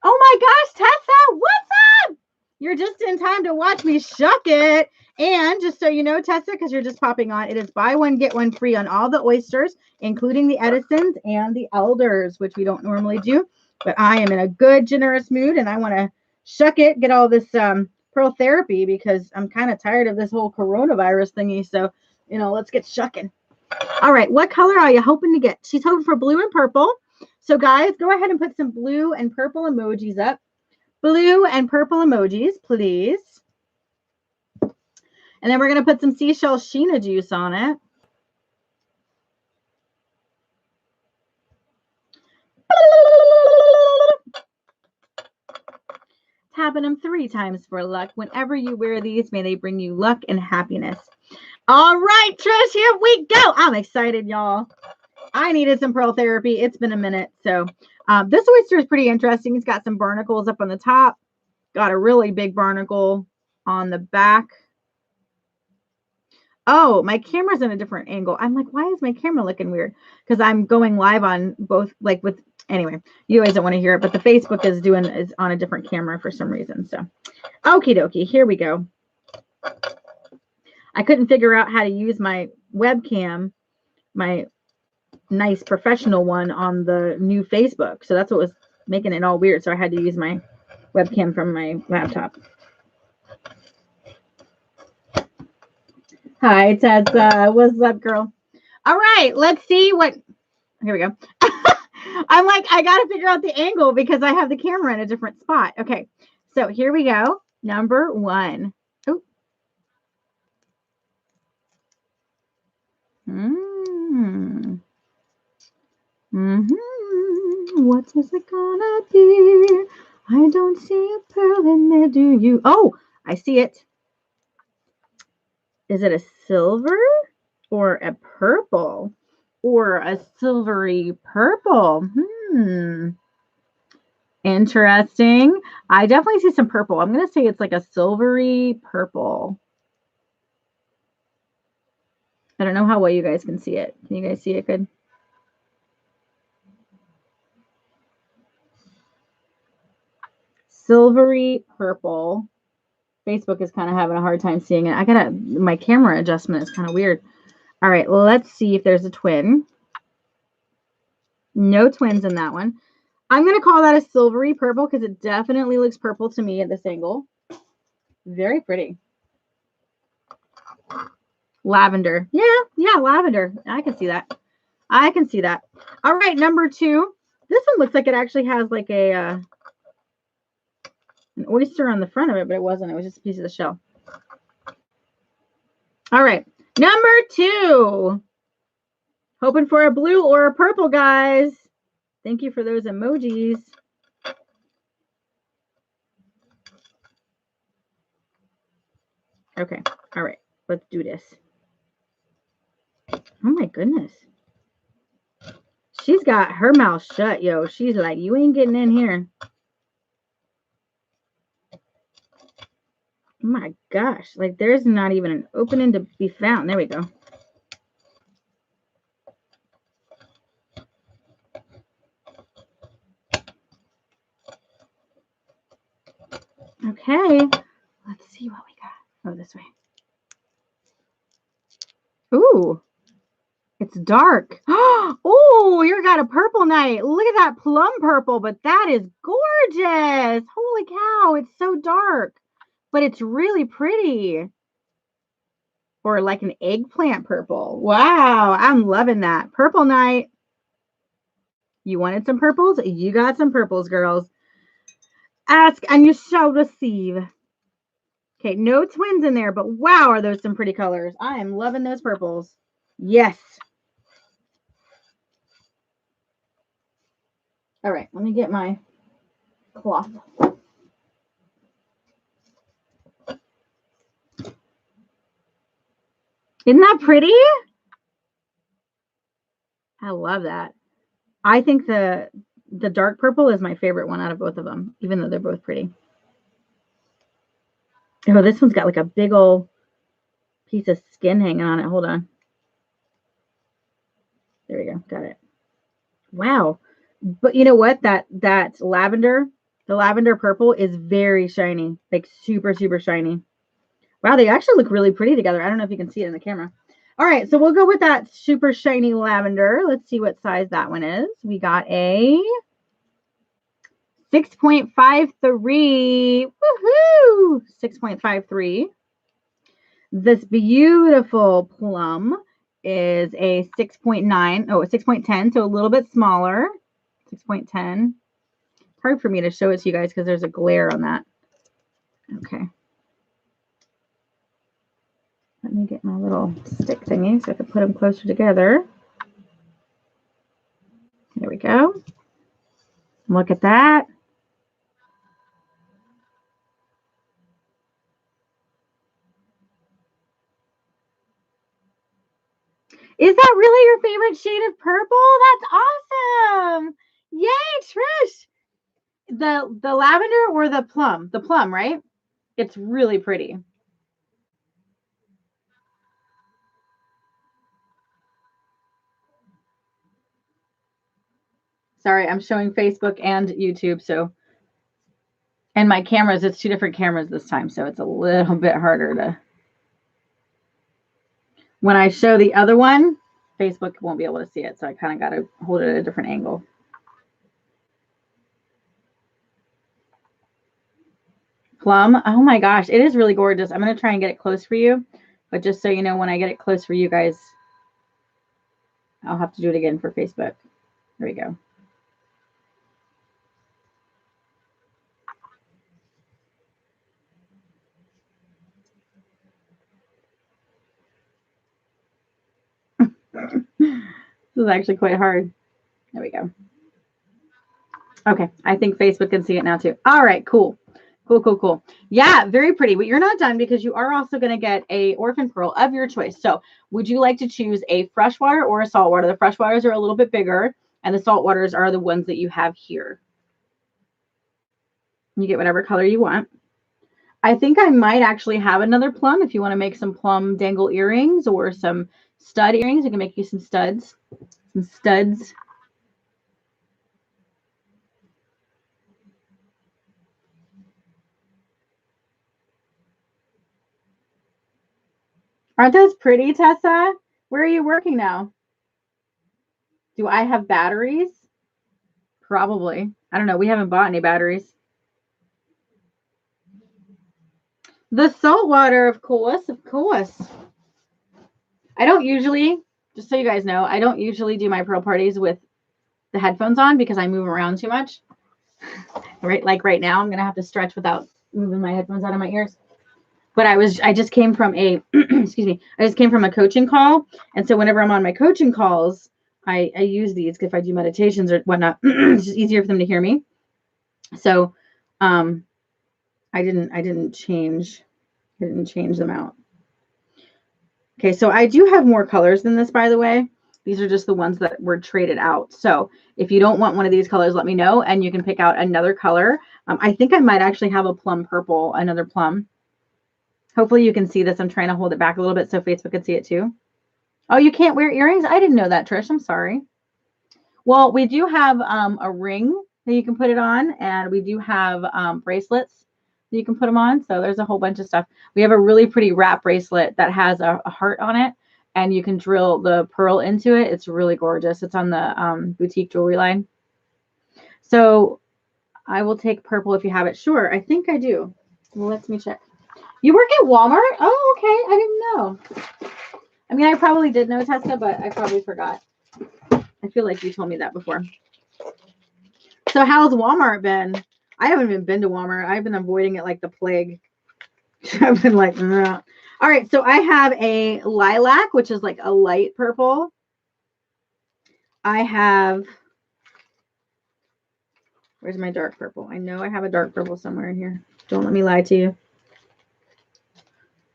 Oh my gosh, Tessa, what's up? You're just in time to watch me shuck it. And just so you know, Tessa, because you're just popping on, it is buy one, get one free on all the oysters, including the Edisons and the Elders, which we don't normally do. But I am in a good, generous mood, and I want to shuck it, get all this pearl therapy, because I'm kind of tired of this whole coronavirus thingy. So, you know, let's get shucking. All right, what color are you hoping to get? She's hoping for blue and purple. So, guys, go ahead and put some blue and purple emojis up. Blue and purple emojis, please. And then we're going to put some seashell Sheena juice on it. Tapping them 3 times for luck. Whenever you wear these, may they bring you luck and happiness. All right, Trish, here we go. I'm excited, y'all. I needed some pearl therapy. It's been a minute. So this oyster is pretty interesting. It's got some barnacles up on the top. Got a really big barnacle on the back. Oh, my camera's in a different angle. I'm like, why is my camera looking weird? Because I'm going live on both, like with, anyway, you guys don't want to hear it, but the Facebook is on a different camera for some reason. So, okie dokie, here we go. I couldn't figure out how to use my webcam, my nice professional one, on the new Facebook. So that's what was making it all weird. So I had to use my webcam from my laptop. Hi, Tessa. What's up, girl? All right, let's see what. Here we go. I'm like, I got to figure out the angle because I have the camera in a different spot. Okay, so here we go. Number 1. Oh. What is it gonna be? I don't see a pearl in there, do you? Oh, I see it. Is it a silver or a purple or a silvery purple? Interesting. I definitely see some purple. I'm going to say it's like a silvery purple. I don't know how well you guys can see it. Can you guys see it good? Silvery purple. Facebook is kind of having a hard time seeing it. My camera adjustment is kind of weird. All right, well, let's see if there's a twin. No twins in that one. I'm going to call that a silvery purple because it definitely looks purple to me at this angle. Very pretty. Lavender. Yeah, lavender. I can see that. I can see that. All right, number 2. This one looks like it actually has like an oyster on the front of it, but it wasn't. It was just a piece of the shell. All right, number 2. Hoping for a blue or a purple, guys. Thank you for those emojis. Okay, all right, let's do this. Oh my goodness. She's got her mouth shut, yo. She's like, you ain't getting in here. Oh my gosh. Like, there's not even an opening to be found. There we go. Okay. Let's see what we got. Oh, this way. Ooh. It's dark. Oh, you got a purple night. Look at that plum purple, but that is gorgeous. Holy cow. It's so dark, but it's really pretty. Or like an eggplant purple. Wow. I'm loving that. Purple night. You wanted some purples? You got some purples, girls. Ask and you shall receive. Okay, no twins in there, but wow, are those some pretty colors. I am loving those purples. Yes. All right, let me get my cloth. Isn't that pretty? I love that. I think the dark purple is my favorite one out of both of them, even though they're both pretty. Oh, this one's got like a big old piece of skin hanging on it. Hold on. There we go. Got it. Wow. But you know what? That lavender, the lavender purple is very shiny, like super, super shiny. Wow, they actually look really pretty together. I don't know if you can see it in the camera. All right, so we'll go with that super shiny lavender. Let's see what size that one is. We got a 6.53. Woohoo! 6.53. This beautiful plum is a 6.9. Oh, a 6.10, so a little bit smaller. 6.10. Hard for me to show it to you guys because there's a glare on that. Okay. Let me get my little stick thingy so I can put them closer together. There we go. Look at that. Is that really your favorite shade of purple? That's awesome. Yay, Trish. The lavender or the plum? The plum, right? It's really pretty. Sorry, I'm showing Facebook and YouTube, so and my cameras, it's two different cameras this time, so it's a little bit harder to. When I show the other one, Facebook won't be able to see it, so I kind of got to hold it at a different angle. Plum, oh my gosh, it is really gorgeous. I'm going to try and get it close for you, but just so you know, when I get it close for you guys, I'll have to do it again for Facebook. There we go. This is actually quite hard. There we go. Okay, I think Facebook can see it now too. All right, cool. Cool. Yeah, very pretty. But you're not done because you are also going to get a orphan pearl of your choice. So would you like to choose a freshwater or a saltwater? The freshwaters are a little bit bigger and the saltwaters are the ones that you have here. You get whatever color you want. I think I might actually have another plum if you want to make some plum dangle earrings or some stud earrings. I can make you some studs. Some studs. Aren't those pretty, Tessa? Where are you working now? Do I have batteries? Probably. I don't know. We haven't bought any batteries. The salt water, of course. I don't usually, just so you guys know, I don't usually do my pearl parties with the headphones on because I move around too much. Right, like right now, I'm going to have to stretch without moving my headphones out of my ears. But I just came from a, excuse me, I just came from a coaching call. And so whenever I'm on my coaching calls, I use these if I do meditations or whatnot. It's just easier for them to hear me. So I didn't change them out. Okay, so I do have more colors than this, by the way. These are just the ones that were traded out. So if you don't want one of these colors, let me know, and you can pick out another color. I think I might actually have a plum purple, another plum. Hopefully you can see this. I'm trying to hold it back a little bit so Facebook can see it too. Oh, you can't wear earrings? I didn't know that, Trish. I'm sorry. Well, we do have a ring that you can put it on, and we do have bracelets that you can put them on. So there's a whole bunch of stuff. We have a really pretty wrap bracelet that has a heart on it, and you can drill the pearl into it. It's really gorgeous. It's on the boutique jewelry line. So I will take purple if you have it. Sure, I think I do. Well, let me check. You work at Walmart? Oh, okay. I didn't know. I mean, I probably did know, Tessa, but I probably forgot. I feel like you told me that before. So how's Walmart been? I haven't even been to Walmart. I've been avoiding it like the plague. I've been like, nah. All right. So I have a lilac, which is like a light purple. I have, where's my dark purple? I know I have a dark purple somewhere in here. Don't let me lie to you.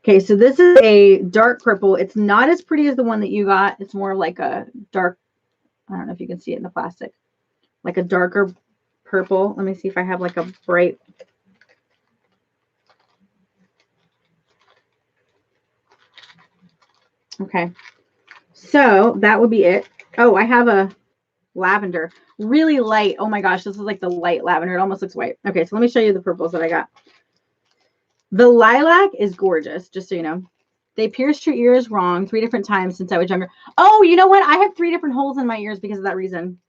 Okay. So this is a dark purple. It's not as pretty as the one that you got. It's more like a dark, I don't know if you can see it in the plastic, like a darker purple. Let me see if I have like a bright. Okay. So that would be it. Oh, I have a lavender, really light. Oh my gosh, this is like the light lavender. It almost looks white. Okay, so let me show you the purples that I got. The lilac is gorgeous, just so you know. They pierced your ears wrong 3 different times since I was younger. Oh, you know what? I have 3 different holes in my ears because of that reason.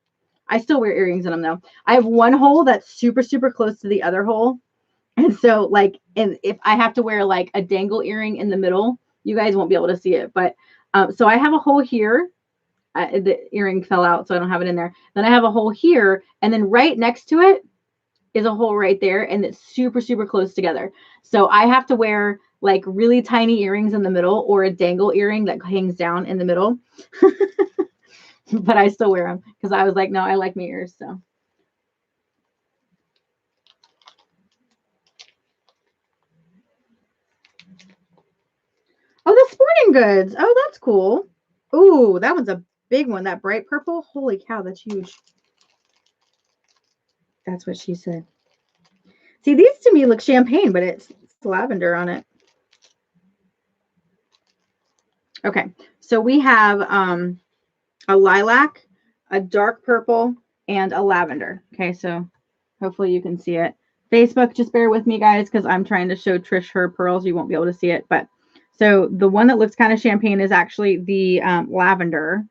I still wear earrings in them though. I have one hole that's super, super close to the other hole. And so like, and if I have to wear like a dangle earring in the middle, you guys won't be able to see it. But so I have a hole here. The earring fell out, so I don't have it in there. Then I have a hole here, and then right next to it is a hole right there, and it's super, super close together. So I have to wear like really tiny earrings in the middle or a dangle earring that hangs down in the middle. But I still wear them because I was like, no, I like my ears. So. Oh, the sporting goods. Oh, that's cool. Ooh, that one's a big one. That bright purple. Holy cow, that's huge. That's what she said. See, these to me look champagne, but it's lavender on it. Okay, so we have a lilac, a dark purple, and a lavender. Okay, so hopefully you can see it. Facebook, just bear with me, guys, because I'm trying to show Trish her pearls. You won't be able to see it, but so the one that looks kind of champagne is actually the lavender.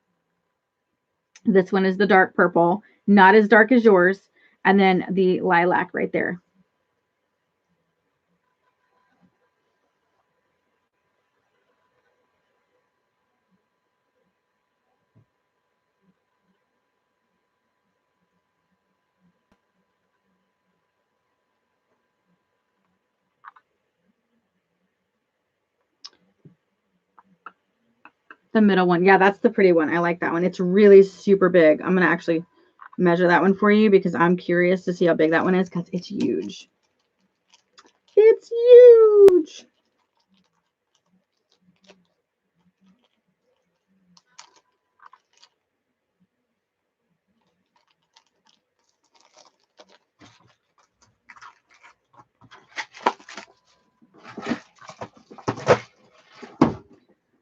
This one is the dark purple, not as dark as yours, and then the lilac right there. The middle one. Yeah, that's the pretty one. I like that one. It's really super big. I'm going to actually measure that one for you because I'm curious to see how big that one is because it's huge. It's huge.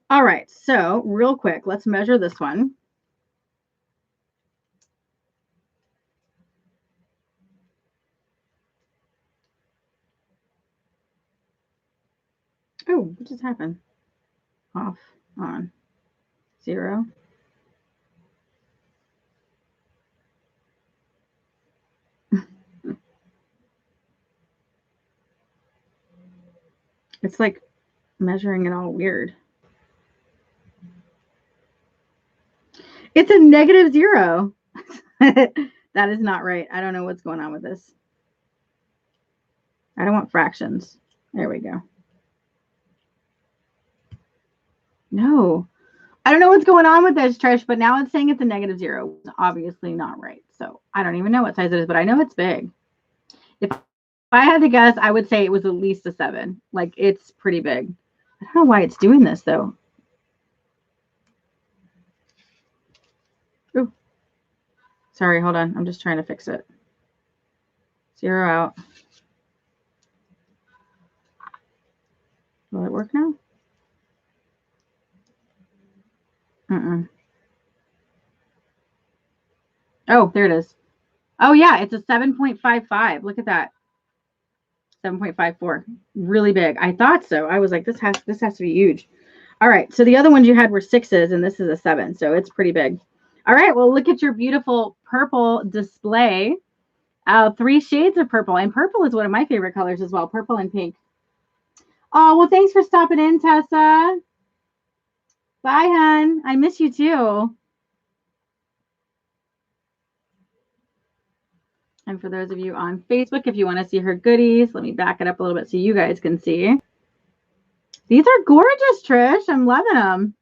All right, so real quick, let's measure this one. Oh, what just happened? Off, on, 0. It's like measuring it all weird. It's a -0. That is not right. I don't know what's going on with this. I don't want fractions. There we go. No. I don't know what's going on with this, Trish, but now it's saying it's a -0. It's obviously not right. So I don't even know what size it is, but I know it's big. If I had to guess, I would say it was at least a 7. Like, it's pretty big. I don't know why it's doing this, though. Sorry, hold on. I'm just trying to fix it. 0 out. Will it work now? Oh, there it is. Oh, yeah, it's a 7.55. Look at that. 7.54. Really big. I thought so. I was like, this has to be huge. All right, so the other ones you had were 6s, and this is a 7, so it's pretty big. All right, well, look at your beautiful purple display. 3 shades of purple, and purple is one of my favorite colors as well, purple and pink. Oh, well, thanks for stopping in, Tessa. Bye, hon. I miss you too. And for those of you on Facebook, if you want to see her goodies, let me back it up a little bit so you guys can see. These are gorgeous, Trish. I'm loving them.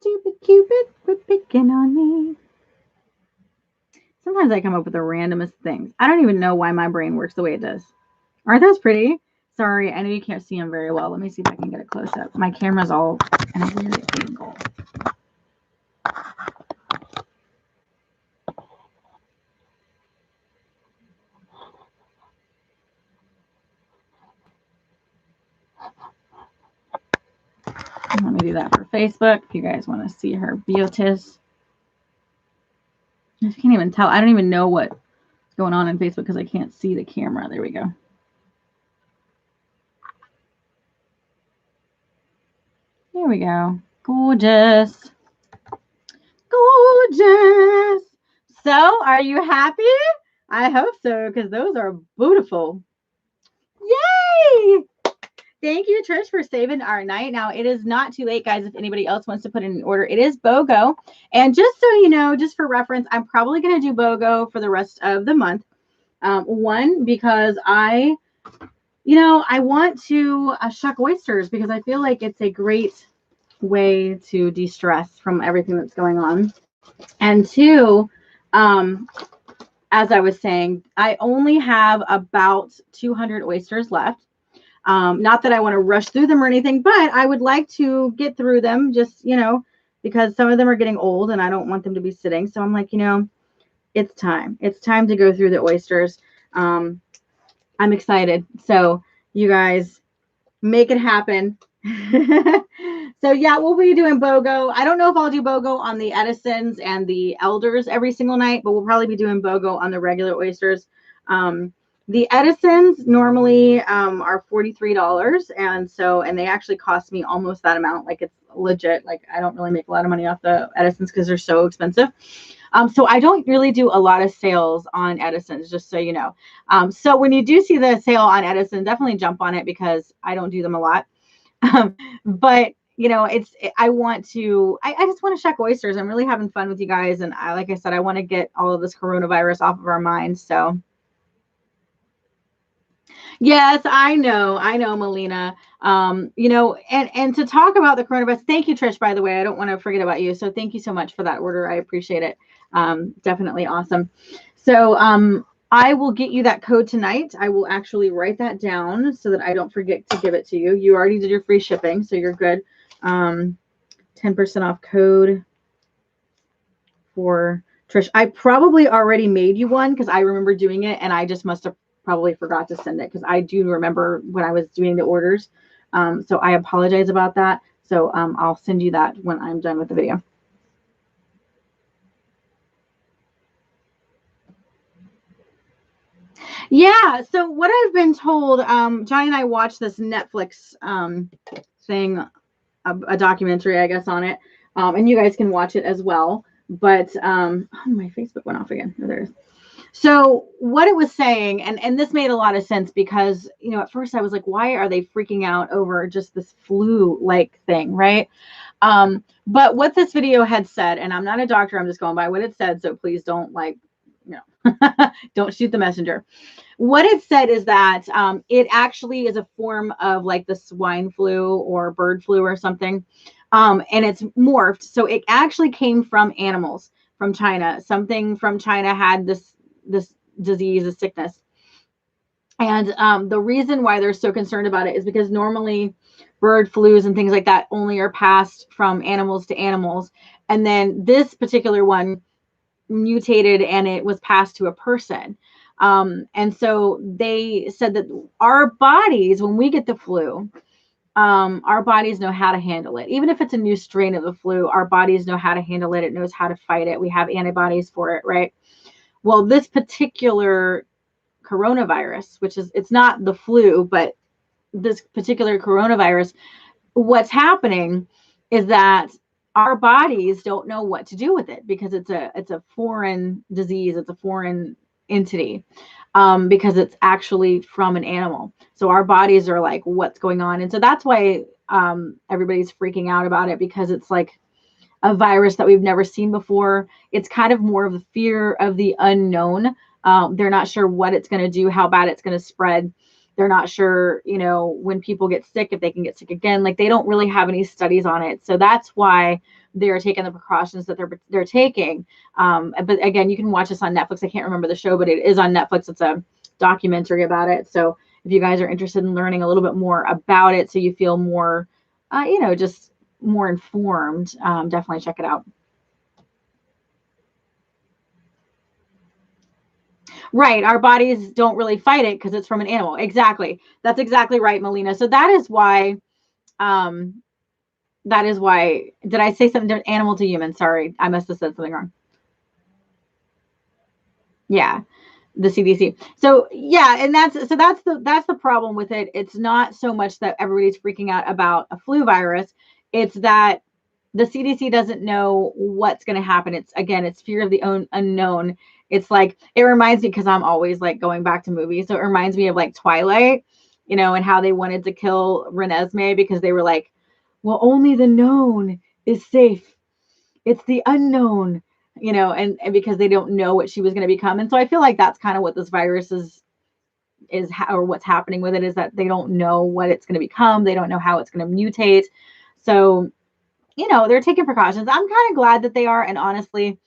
Stupid Cupid, quit picking on me. Sometimes I come up with the randomest things. I don't even know why my brain works the way it does. Aren't those pretty? Sorry, I know you can't see them very well. Let me see if I can get a close up. My camera's all in a weird angle. Let me do that for Facebook if you guys want to see her beauties. I can't even tell. I don't even know what's going on Facebook because I can't see the camera. There we go. There we go. Gorgeous. Gorgeous. So, are you happy? I hope so, because those are beautiful. Yay! Thank you, Trish, for saving our night. Now, it is not too late, guys, if anybody else wants to put in an order. It is BOGO. And just so you know, just for reference, I'm probably going to do BOGO for the rest of the month. One, because I want to shuck oysters because I feel like it's a great way to de-stress from everything that's going on. And two, as I was saying, I only have about 200 oysters left. Not that I want to rush through them or anything, but I would like to get through them just, because some of them are getting old and I don't want them to be sitting. So I'm like, it's time. It's time to go through the oysters. I'm excited. So you guys make it happen. So yeah, we'll be doing BOGO. I don't know if I'll do BOGO on the Edisons and the Elders every single night, but we'll probably be doing BOGO on the regular oysters. The Edisons normally are $43, and they actually cost me almost that amount. Like, it's legit. Like, I don't really make a lot of money off the Edisons because they're so expensive. So I don't really do a lot of sales on Edisons, just so you know. So when you do see the sale on Edison, definitely jump on it because I don't do them a lot. But I just want to shuck oysters. I'm really having fun with you guys. And like I said, I want to get all of this coronavirus off of our minds. So yes, I know, Melina. And to talk about the coronavirus, thank you, Trish, by the way. I don't want to forget about you. So thank you so much for that order. I appreciate it. Definitely awesome. So I will get you that code tonight. I will actually write that down so that I don't forget to give it to you. You already did your free shipping, so you're good. 10% off code for Trish. I probably already made you one because I remember doing it, and I just must have probably forgot to send it because I do remember when I was doing the orders. So I apologize about that. So I'll send you that when I'm done with the video. Yeah, so what I've been told, Johnny and I watched this Netflix thing, a documentary, I guess, on it, and you guys can watch it as well. But my Facebook went off again. There it is. So what it was saying, and this made a lot of sense because, at first I was like, why are they freaking out over just this flu-like thing, right? But what this video had said, and I'm not a doctor, I'm just going by what it said, so please don't don't shoot the messenger. What it said is that it actually is a form of like the swine flu or bird flu or something. And it's morphed. So it actually came from animals from China. Something from China had this disease, a sickness. And the reason why they're so concerned about it is because normally bird flus and things like that only are passed from animals to animals. And then this particular one mutated and it was passed to a person. And so they said that our bodies, when we get the flu, our bodies know how to handle it. Even if it's a new strain of the flu, our bodies know how to handle it. It knows how to fight it. We have antibodies for it, right? Well, this particular coronavirus, which is, it's not the flu, but this particular coronavirus, what's happening is that our bodies don't know what to do with it because it's a foreign disease. It's a foreign entity, because it's actually from an animal. So our bodies are like, what's going on? And so that's why everybody's freaking out about it, because it's like a virus that we've never seen before. It's kind of more of the fear of the unknown. They're not sure what it's going to do, how bad it's going to spread. They're not sure, you know, when people get sick, if they can get sick again. Like, they don't really have any studies on it. So that's why they're taking the precautions that they're taking. But again, you can watch this on Netflix. I can't remember the show, but it is on Netflix. It's a documentary about it. So if you guys are interested in learning a little bit more about it, so you feel more, you know, just more informed, definitely check it out. Right. Our bodies don't really fight it because it's from an animal. Exactly. That's exactly right, Melina. So that is why, did I say something different? Animal to human? Sorry. I must have said something wrong. Yeah. The CDC. So yeah, and that's the problem with it. It's not so much that everybody's freaking out about a flu virus. It's that the CDC doesn't know what's going to happen. It's fear of the unknown. It's like, it reminds me, because I'm always like going back to movies. So it reminds me of like Twilight, you know, and how they wanted to kill Renesmee because they were like, well, only the known is safe. It's the unknown, you know, and because they don't know what she was going to become. And so I feel like that's kind of what this virus or what's happening with it, is that they don't know what it's going to become. They don't know how it's going to mutate. So, you know, they're taking precautions. I'm kind of glad that they are. And honestly,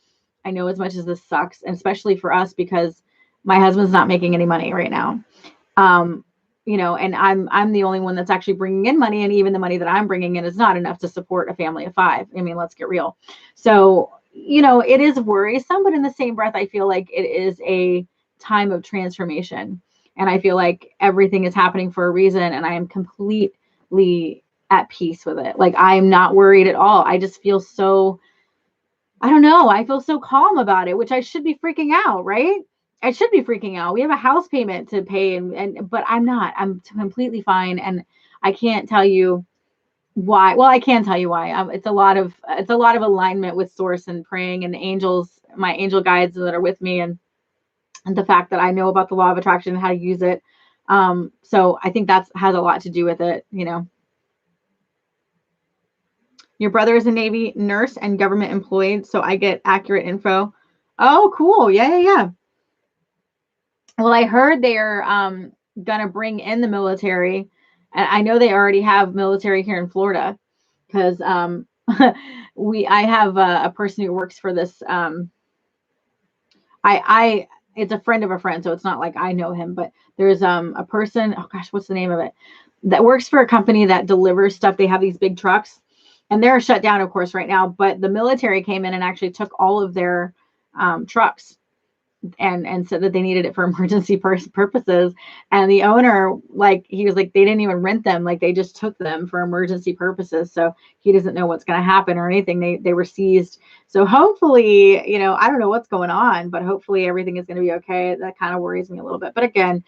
I know, as much as this sucks, and especially for us, because my husband's not making any money right now. You know, and I'm the only one that's actually bringing in money, and even the money that I'm bringing in is not enough to support a family of 5. I mean, let's get real. So, you know, it is worrisome, but in the same breath, I feel like it is a time of transformation, and I feel like everything is happening for a reason, and I am completely at peace with it. Like, I'm not worried at all. I just feel so, I don't know, I feel so calm about it, which I should be freaking out, right? I should be freaking out. We have a house payment to pay, but I'm not. I'm completely fine, and I can't tell you why. Well, I can tell you why. It's a lot of alignment with source and praying and angels, my angel guides that are with me, and the fact that I know about the law of attraction and how to use it. So I think that has a lot to do with it, you know. Your brother is a Navy nurse and government employed, so I get accurate info. Oh, cool. Yeah. Well, I heard they're gonna bring in the military, and I know they already have military here in Florida, because I have a person who works for this. I it's a friend of a friend, so it's not like I know him, but there's a person. Oh gosh, what's the name of it? That works for a company that delivers stuff. They have these big trucks, and they're shut down, of course, right now. But the military came in and actually took all of their trucks, and said that they needed it for emergency purposes. And the owner, like, he was like, they didn't even rent them, like they just took them for emergency purposes. So he doesn't know what's going to happen or anything. They were seized. So hopefully, you know, I don't know what's going on, but hopefully everything is going to be okay. That kind of worries me a little bit, but again,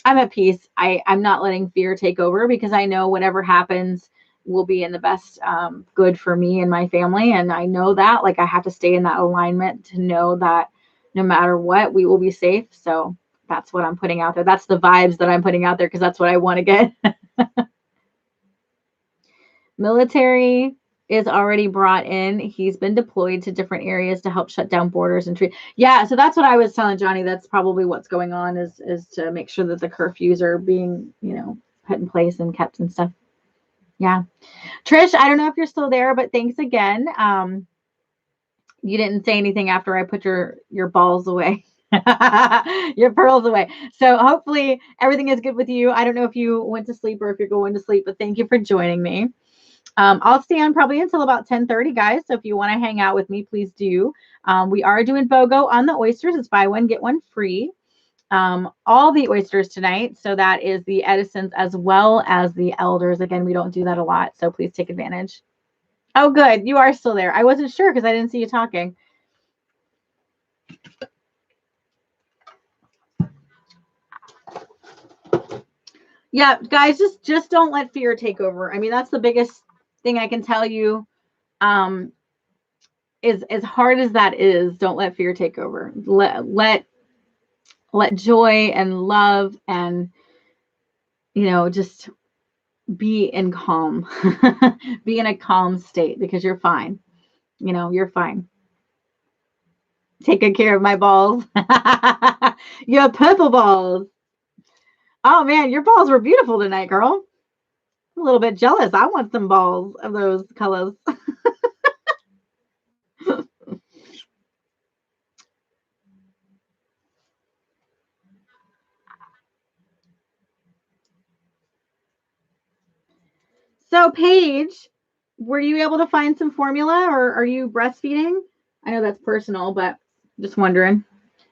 I'm at peace. I'm not letting fear take over, because I know whatever happens will be in the best good for me and my family. And I know that, like, I have to stay in that alignment to know that no matter what, we will be safe. So that's what I'm putting out there. That's the vibes that I'm putting out there, because that's what I want to get. Military is already brought in. He's been deployed to different areas to help shut down borders and treat. Yeah, so that's what I was telling Johnny. That's probably what's going on, is to make sure that the curfews are being, you know, put in place and kept and stuff. Yeah. Trish, I don't know if you're still there, but thanks again. You didn't say anything after I put your balls away. Your pearls away. So hopefully everything is good with you. I don't know if you went to sleep or if you're going to sleep, but thank you for joining me. I'll stay on probably until about 10:30, guys. So if you want to hang out with me, please do. We are doing BOGO on the oysters. It's buy one, get one free. All the oysters tonight. So that is the Edisons as well as the Elders. Again, we don't do that a lot. So please take advantage. Oh, good. You are still there. I wasn't sure because I didn't see you talking. Yeah, guys, just don't let fear take over. I mean, that's the biggest thing I can tell you. Is as hard as that is, don't let fear take over. Let joy and love and just be in calm. Be in a calm state because you're fine. You're fine. Take good care of my balls. Your purple balls. Oh man, your balls were beautiful tonight, girl. I'm a little bit jealous. I want some balls of those colors. So, Paige, were you able to find some formula or are you breastfeeding? I know that's personal, but just wondering.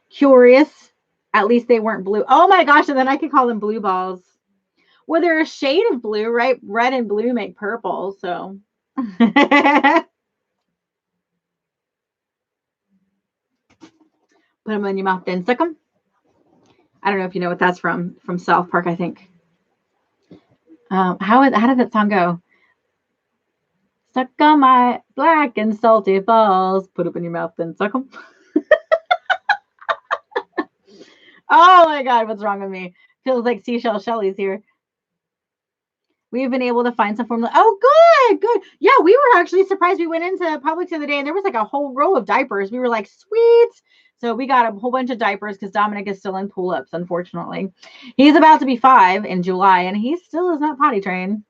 Curious. At least they weren't blue. Oh my gosh, and then I could call them blue balls. Well, they're a shade of blue, right? Red and blue make purple, so. Put them in your mouth, then suck them. I don't know if you know what that's from South Park, I think. How did that song go? Suck on my black and salty balls. Put them in your mouth, then suck them. Oh my God, what's wrong with me? Feels like Seashell Shelly's here. We've been able to find some formula. Oh, good. Yeah, we were actually surprised. We went into Publix the other day and there was like a whole row of diapers. We were like, sweet. So we got a whole bunch of diapers because Dominic is still in pull-ups, unfortunately. He's about to be 5 in July and he still is not potty trained.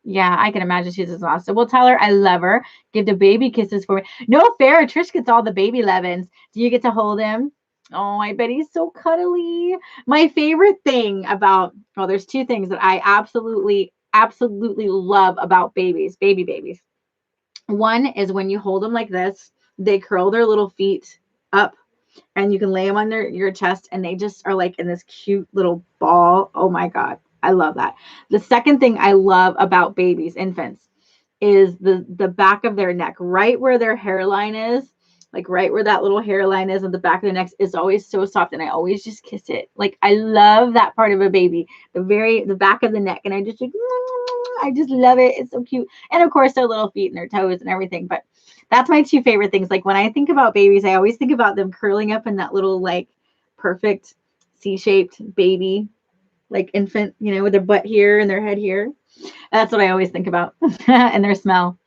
Yeah, I can imagine she's exhausted. We'll tell her I love her. Give the baby kisses for me. No fair. Trish gets all the baby lovins. Do you get to hold him? Oh, I bet he's so cuddly. My favorite thing about, well, there's two things that I absolutely love about baby babies. One is when you hold them like this, they curl their little feet up and you can lay them on your chest and they just are like in this cute little ball. Oh my God. I love that. The second thing I love about babies, infants, is the back of their neck, right where their hairline is, like right where that little hairline is on the back of the neck is always so soft and I always just kiss it. Like I love that part of a baby, the back of the neck. And I just love it. It's so cute. And of course their little feet and their toes and everything. But that's my two favorite things. Like when I think about babies, I always think about them curling up in that little like perfect C-shaped baby, like infant, with their butt here and their head here. That's what I always think about. And their smell.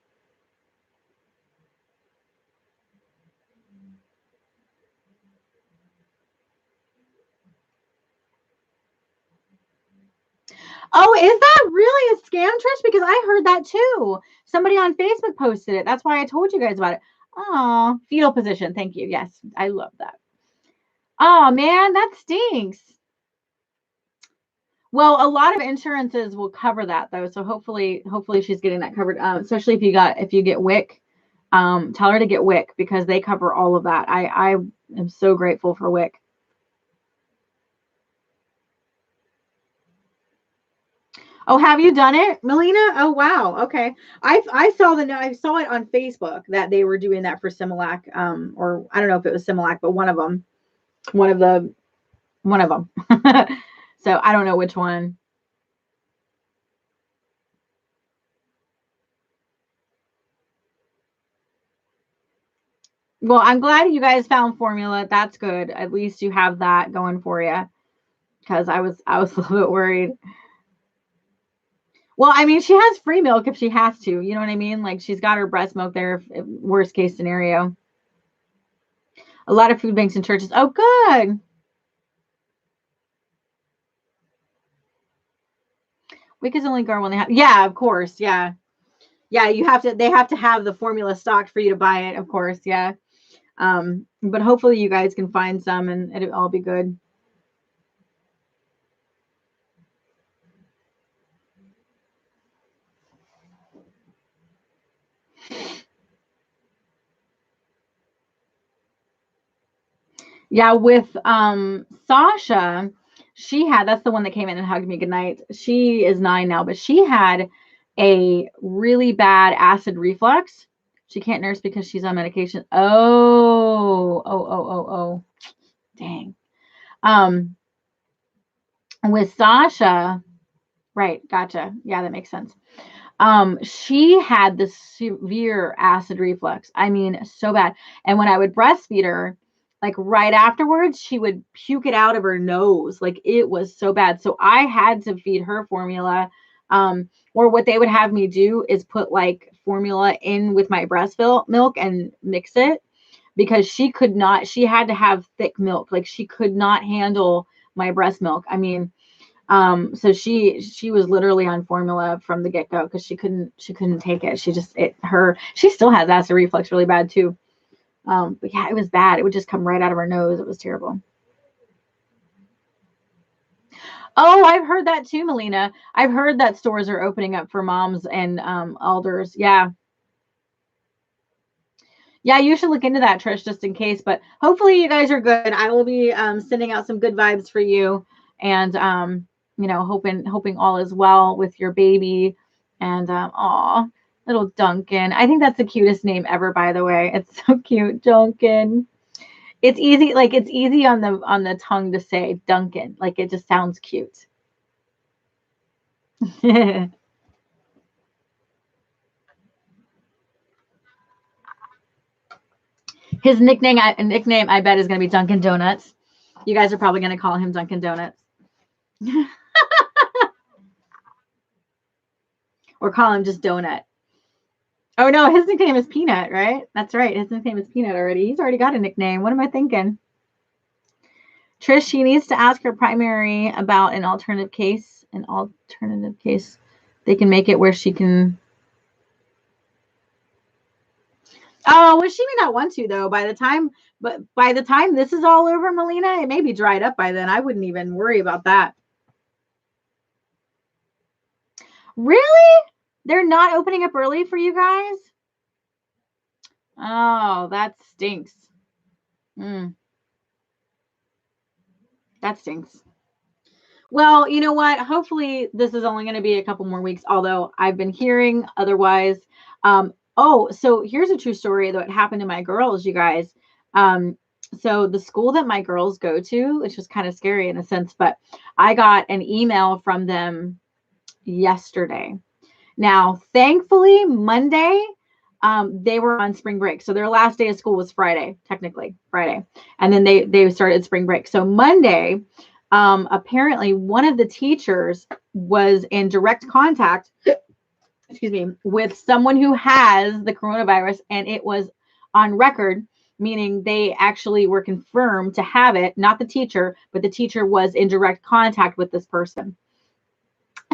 Oh, is that really a scam, Trish? Because I heard that too. Somebody on Facebook posted it. That's why I told you guys about it. Oh, fetal position. Thank you. Yes, I love that. Oh man, that stinks. Well, a lot of insurances will cover that though, so hopefully she's getting that covered. Especially if you get WIC, tell her to get WIC because they cover all of that. I am so grateful for WIC. Oh, have you done it, Melina? Oh, wow. Okay. I saw it on Facebook that they were doing that for Similac, or I don't know if it was Similac, but one of them. So I don't know which one. Well, I'm glad you guys found formula. That's good. At least you have that going for you. Because I was a little bit worried. Well, I mean, she has free milk if she has to. You know what I mean? Like she's got her breast milk there. If worst case scenario. A lot of food banks and churches. Oh, good. WIC is only girl when they have. Yeah, of course. Yeah. Yeah, they have to have the formula stocked for you to buy it, of course. Yeah. But hopefully you guys can find some and it'll all be good. Yeah, with Sasha, that's the one that came in and hugged me goodnight. She is 9 now, but she had a really bad acid reflux. She can't nurse because she's on medication. Oh. Dang. With Sasha, right, gotcha. Yeah, that makes sense. She had this severe acid reflux. I mean, so bad. And when I would breastfeed her, like right afterwards, she would puke it out of her nose. Like it was so bad. So I had to feed her formula. Or what they would have me do is put like formula in with my breast milk and mix it because she had to have thick milk. Like she could not handle my breast milk. I mean, so she was literally on formula from the get-go because she couldn't take it. She still has acid reflux really bad too. But yeah, it was bad. It would just come right out of her nose. It was terrible. Oh, I've heard that too, Melina. I've heard that stores are opening up for moms and elders. Yeah. Yeah, you should look into that, Trish, just in case. But hopefully you guys are good. I will be sending out some good vibes for you, and hoping all is well with your baby. And aw, little Duncan. I think that's the cutest name ever, by the way. It's so cute, Duncan. It's easy, it's easy on the tongue to say Duncan. Like it just sounds cute. His nickname, I bet, is going to be Dunkin' Donuts. You guys are probably going to call him Dunkin' Donuts. Or call him just Donut. Oh no, his nickname is Peanut, right? That's right. His nickname is Peanut already. He's already got a nickname. What am I thinking? Trish, she needs to ask her primary about an alternative case. An alternative case. They can make it where she can. Oh, well, she may not want to though. By the time this is all over, Melina, it may be dried up by then. I wouldn't even worry about that. Really? They're not opening up early for you guys? Oh, that stinks. That stinks. Well, you know what? Hopefully this is only going to be a couple more weeks, although I've been hearing otherwise. So here's a true story that happened to my girls, you guys. So the school that my girls go to, which was kind of scary in a sense, but I got an email from them yesterday. Now, thankfully, Monday, they were on spring break. So their last day of school was Friday, technically Friday. And then they started spring break. So Monday, apparently one of the teachers was in direct contact, with someone who has the coronavirus, and it was on record, meaning they actually were confirmed to have it, not the teacher, but the teacher was in direct contact with this person.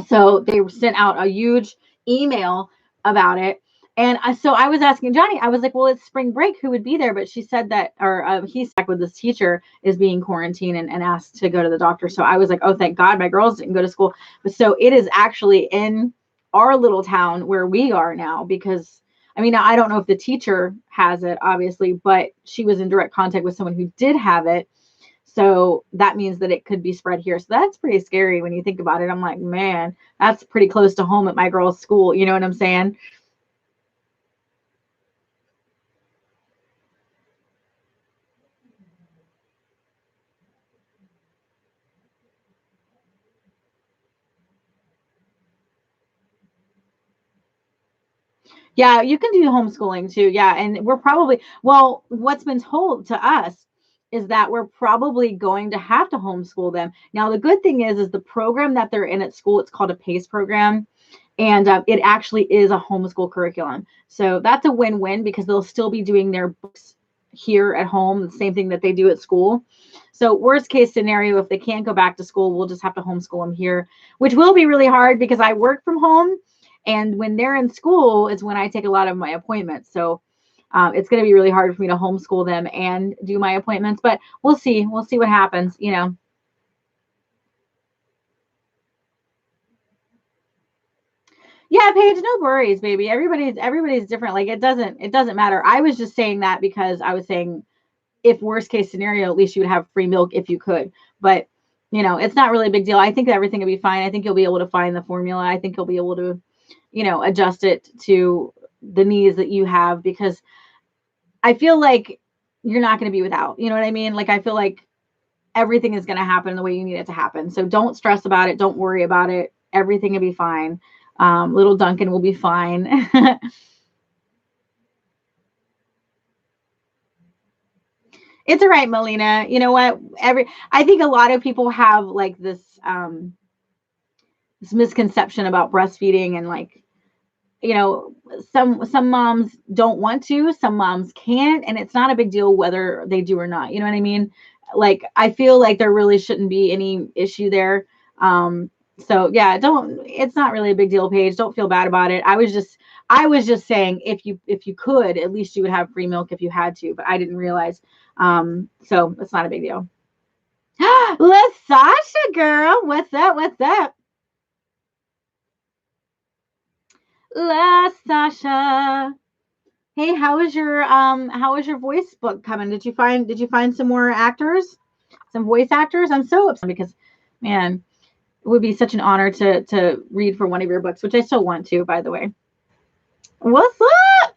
So they sent out a huge email about it. And so I was asking Johnny, I was like, well, it's spring break. Who would be there? But she said that, or he's back with this teacher is being quarantined and asked to go to the doctor. So I was like, oh, thank God my girls didn't go to school. But so it is actually in our little town where we are now, because I mean, I don't know if the teacher has it, obviously, but she was in direct contact with someone who did have it. So that means that it could be spread here. So that's pretty scary when you think about it. I'm like, man, that's pretty close to home at my girl's school. You know what I'm saying? Yeah, you can do homeschooling too. Yeah. And we're probably, well, what's been told to us is that we're probably going to have to homeschool them. Now, the good thing is the program that they're in at school, it's called a PACE program. And it actually is a homeschool curriculum. So that's a win-win because they'll still be doing their books here at home, the same thing that they do at school. So worst case scenario, if they can't go back to school, we'll just have to homeschool them here, which will be really hard because I work from home. And when they're in school is when I take a lot of my appointments. So It's going to be really hard for me to homeschool them and do my appointments, but we'll see. We'll see what happens, you know. Yeah, Paige, no worries, baby. Everybody's different. Like it doesn't matter. I was just saying that because I was saying if worst case scenario, at least you would have free milk if you could. But you know, it's not really a big deal. I think everything will be fine. I think you'll be able to find the formula. I think you'll be able to, you know, adjust it to the needs that you have because I feel like you're not going to be without. You know what I mean? Like I feel like everything is going to happen the way you need it to happen. So don't stress about it. Don't worry about it. Everything will be fine. Little Duncan will be fine. It's all right, Melina. You know what? I think a lot of people have like this misconception about breastfeeding and like, you know, some moms don't want to, some moms can't, and it's not a big deal whether they do or not. You know what I mean? Like I feel like there really shouldn't be any issue there. So yeah, don't it's not really a big deal, Paige. Don't feel bad about it. I was just saying if you could, at least you would have free milk if you had to, but I didn't realize. So it's not a big deal. Sasha girl, what's up? What's up? La Sasha. Hey, how was your voice book coming? Did you find some more actors? Some voice actors? I'm so upset because man, it would be such an honor to read for one of your books, which I still want to, by the way. What's up?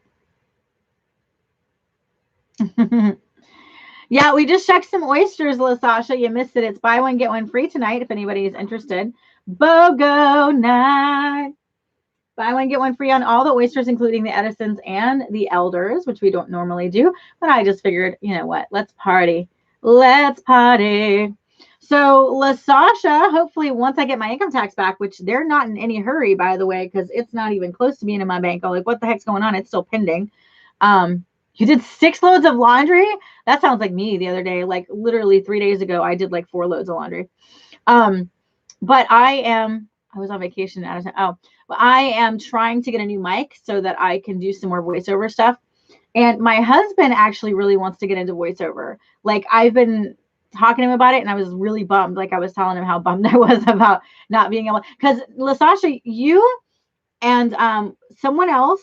Yeah, we just checked some oysters, LaSasha. You missed it. It's buy one, get one free tonight if anybody's interested. BOGO night. Buy one, get one free on all the oysters, including the Edisons and the Elders, which we don't normally do. But I just figured, you know what? Let's party. Let's party. So, LaSasha, hopefully, once I get my income tax back, which they're not in any hurry, by the way, because it's not even close to being in my bank. I'm like, what the heck's going on? It's still pending. You did 6 loads of laundry? That sounds like me the other day. Like, literally 3 days ago, I did like 4 loads of laundry. Um, but I was on vacation out of time. Oh, but I am trying to get a new mic so that I can do some more voiceover stuff. And my husband actually really wants to get into voiceover. Like I've been talking to him about it and I was really bummed. Like I was telling him how bummed I was about not being able because LaSasha, you and someone else,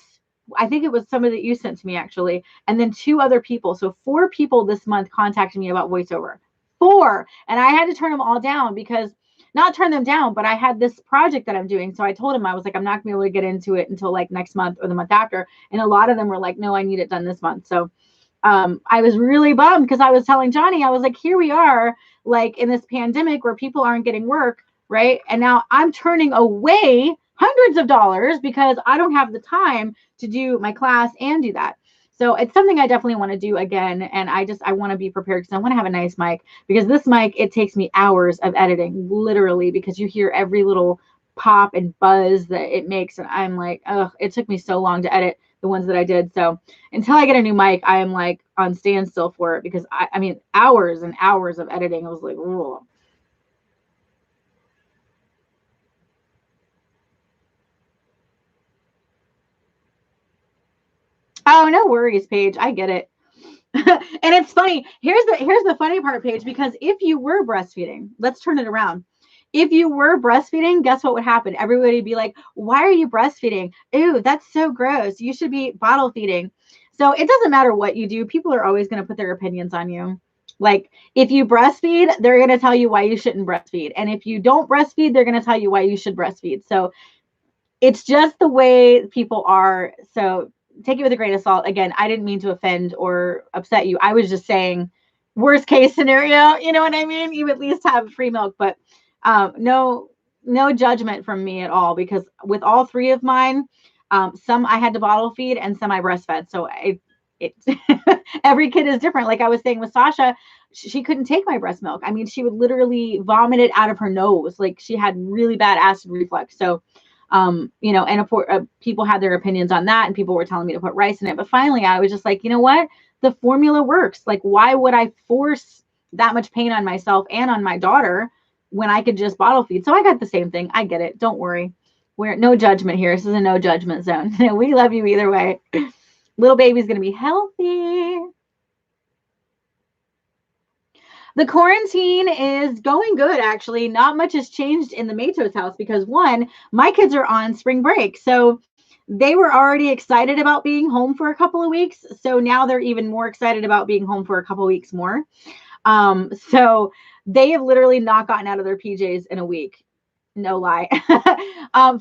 I think it was somebody that you sent to me actually, and then 2 other people. So 4 people this month contacted me about voiceover. 4. And I had to turn them all down because not turn them down, but I had this project that I'm doing. So I told him I was like, I'm not gonna be able to get into it until like next month or the month after. And a lot of them were like, no, I need it done this month. So I was really bummed because I was telling Johnny, I was like, here we are, like in this pandemic where people aren't getting work, right? And now I'm turning away hundreds of dollars because I don't have the time to do my class and do that. So it's something I definitely want to do again. And I want to be prepared because I want to have a nice mic because this mic, it takes me hours of editing, literally, because you hear every little pop and buzz that it makes. And I'm like, oh, it took me so long to edit the ones that I did. So until I get a new mic, I am like on standstill for it because I mean, hours and hours of editing. I was like, oh. Oh, no worries, Paige. I get it. And it's funny. Here's the funny part, Paige, because if you were breastfeeding, let's turn it around. If you were breastfeeding, guess what would happen? Everybody would be like, why are you breastfeeding? Ew, that's so gross. You should be bottle feeding. So it doesn't matter what you do. People are always going to put their opinions on you. Like if you breastfeed, they're going to tell you why you shouldn't breastfeed. And if you don't breastfeed, they're going to tell you why you should breastfeed. So it's just the way people are. So take it with a grain of salt. Again, I didn't mean to offend or upset you. I was just saying worst case scenario, you know what I mean? You at least have free milk, but no judgment from me at all because with all 3 of mine, some I had to bottle feed and some I breastfed. So it every kid is different. Like I was saying with Sasha, she couldn't take my breast milk. I mean, she would literally vomit it out of her nose. Like she had really bad acid reflux. So you know, and people had their opinions on that and people were telling me to put rice in it. But finally, I was just like, you know what? The formula works. Like, why would I force that much pain on myself and on my daughter when I could just bottle feed? So I got the same thing. I get it. Don't worry. We're no judgment here. This is a no judgment zone. We love you either way. Little baby's going to be healthy. The quarantine is going good, actually. Not much has changed in the Matos house because, one, my kids are on spring break. So they were already excited about being home for a couple of weeks. So now they're even more excited about being home for a couple of weeks more. So they have literally not gotten out of their PJs in a week. No lie.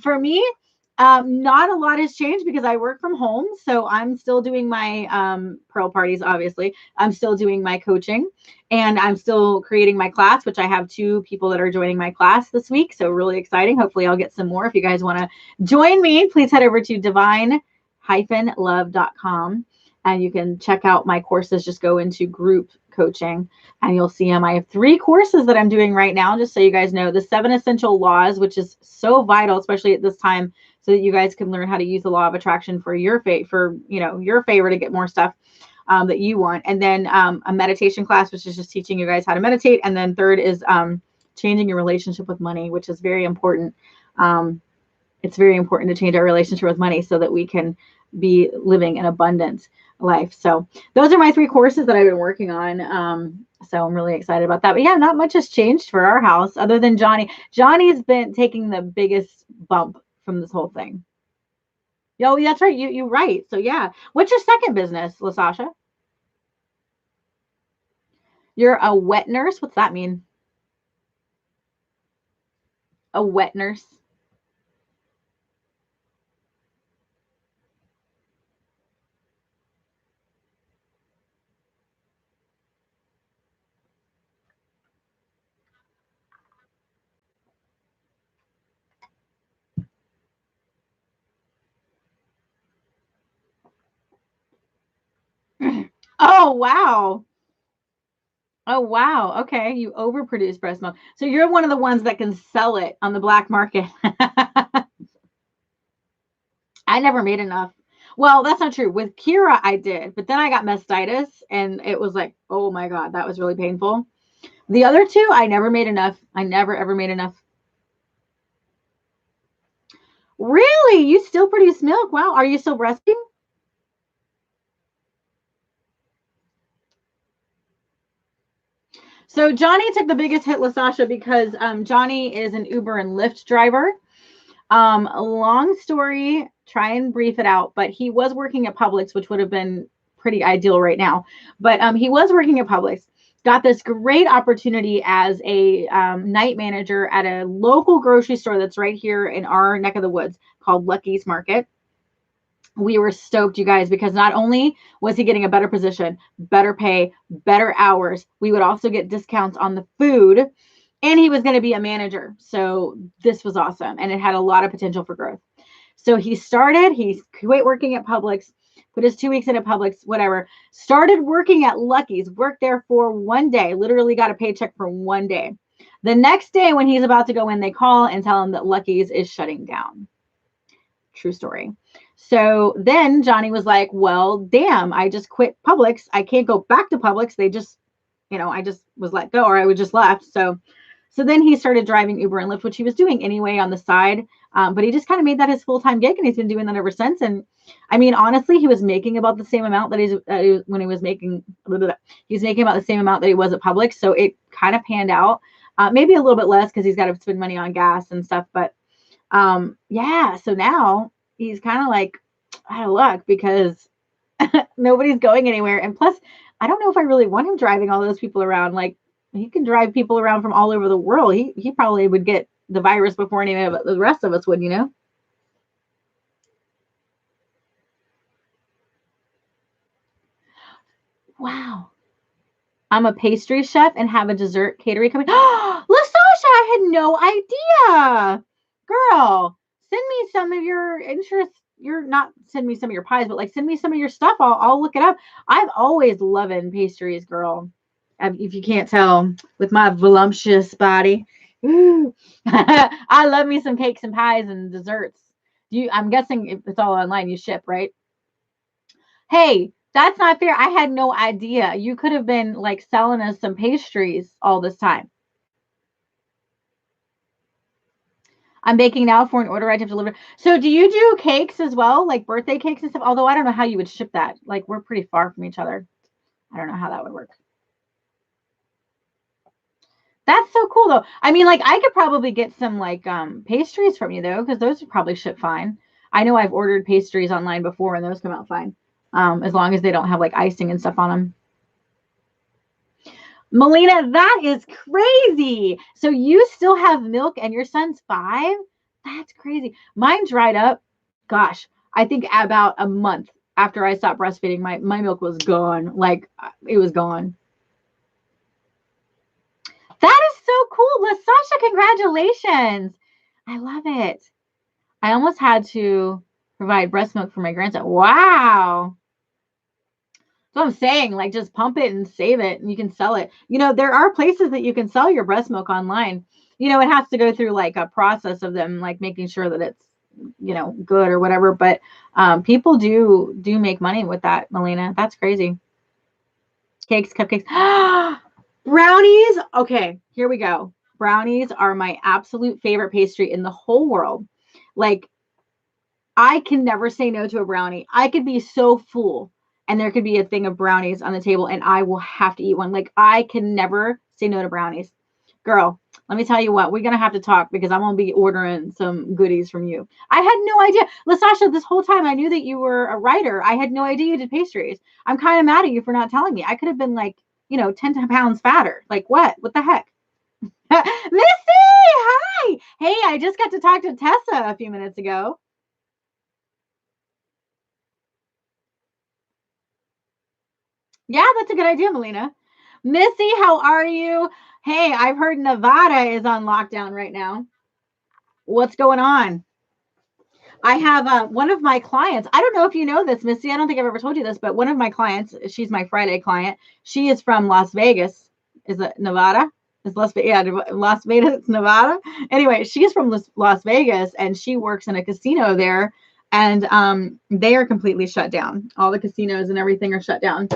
For me, not a lot has changed because I work from home. So I'm still doing my Pearl parties, obviously. I'm still doing my coaching and I'm still creating my class, which I have 2 people that are joining my class this week. So really exciting. Hopefully I'll get some more. If you guys want to join me, please head over to divine-love.com and you can check out my courses. Just go into group coaching and you'll see them. I have 3 courses that I'm doing right now, just so you guys know. The 7 essential laws, which is so vital, especially at this time, so that you guys can learn how to use the law of attraction for your favor to get more stuff that you want. And then a meditation class, which is just teaching you guys how to meditate. And then third is changing your relationship with money, which is very important. It's very important to change our relationship with money so that we can be living an abundant life. So those are my 3 courses that I've been working on. So I'm really excited about that. But yeah, not much has changed for our house other than Johnny. Johnny's been taking the biggest bump from this whole thing. Yo, that's right. You right. So yeah. What's your second business, LaSasha? You're a wet nurse? What's that mean? A wet nurse? Oh, wow. Oh, wow. Okay. You overproduce breast milk. So you're one of the ones that can sell it on the black market. I never made enough. Well, that's not true. With Kira, I did, but then I got mastitis and it was like, oh my God, that was really painful. The other 2, I never made enough. I never ever made enough. Really? You still produce milk? Wow. Are you still breastfeeding? So Johnny took the biggest hit, LaSasha, because Johnny is an Uber and Lyft driver. A long story, try and brief it out, but he was working at Publix, which would have been pretty ideal right now. But he was working at Publix, got this great opportunity as a night manager at a local grocery store that's right here in our neck of the woods called Lucky's Market. We were stoked, you guys, because not only was he getting a better position, better pay, better hours, we would also get discounts on the food, and he was going to be a manager. So this was awesome, and it had a lot of potential for growth. So he quit working at Publix, put his 2 weeks in at Publix, whatever, started working at Lucky's, worked there for 1 day, literally got a paycheck for 1 day. The next day when he's about to go in, they call and tell him that Lucky's is shutting down. True story. So then Johnny was like, well, damn, I just quit Publix. I can't go back to Publix. They just, I just was let go, or I would just left. So then he started driving Uber and Lyft, which he was doing anyway on the side. But he just kind of made that his full-time gig, and he's been doing that ever since. And I mean, honestly, he was making about the same amount that he was making about the same amount that he was at Publix. So it kind of panned out, maybe a little bit less because he's got to spend money on gas and stuff. But yeah, so now he's kind of like out of luck because nobody's going anywhere. And plus, I don't know if I really want him driving all those people around. Like, he can drive people around from all over the world. He probably would get the virus before any of the rest of us would, Wow. I'm a pastry chef and have a dessert catering company. LaSasha, I had no idea. Girl, send me some of your interests. You're not send me some of your pies, but like send me some of your stuff. I'll look it up. I've always loved pastries, girl. If you can't tell with my voluptuous body. I love me some cakes and pies and desserts. I'm guessing if it's all online, you ship, right? Hey, that's not fair. I had no idea. You could have been like selling us some pastries all this time. I'm baking now for an order I have delivered. So do you do cakes as well, like birthday cakes and stuff? Although I don't know how you would ship that. Like we're pretty far from each other. I don't know how that would work. That's so cool though. I mean, like I could probably get some like pastries from you though, because those would probably ship fine. I know I've ordered pastries online before and those come out fine. As long as they don't have like icing and stuff on them. Melina, that is crazy. So you still have milk and your son's 5? That's crazy. Mine dried up. Gosh, I think about a month after I stopped breastfeeding, my milk was gone. Like it was gone. That is so cool. Lasasha, congratulations. I love it. I almost had to provide breast milk for my grandson. Wow. So I'm saying, like, just pump it and save it and you can sell it. You know, there are places that you can sell your breast milk online. You know, it has to go through like a process of them, like making sure that it's, you know, good or whatever. But people do make money with that, Melina. That's crazy. Cakes, cupcakes. Brownies. Okay, here we go. Brownies are my absolute favorite pastry in the whole world. Like, I can never say no to a brownie. I could be so full and there could be a thing of brownies on the table and I will have to eat one. Like, I can never say no to brownies. Girl, let me tell you what, we're going to have to talk because I'm going to be ordering some goodies from you. I had no idea. Lasasha, this whole time I knew that you were a writer. I had no idea you did pastries. I'm kind of mad at you for not telling me. I could have been like, you know, 10 pounds fatter. Like what? What the heck? Missy, hi. Hey, I just got to talk to Tessa a few minutes ago. Yeah, that's a good idea, Melina. Missy, how are you? Hey, I've heard Nevada is on lockdown right now. What's going on? I have one of my clients. I don't know if you know this, Missy. I don't think I've ever told you this, but one of my clients, she's my Friday client. She is from Las Vegas. Is it Nevada? Is Las Vegas, Nevada? Anyway, she's from Las Vegas and she works in a casino there. And they are completely shut down. All the casinos and everything are shut down.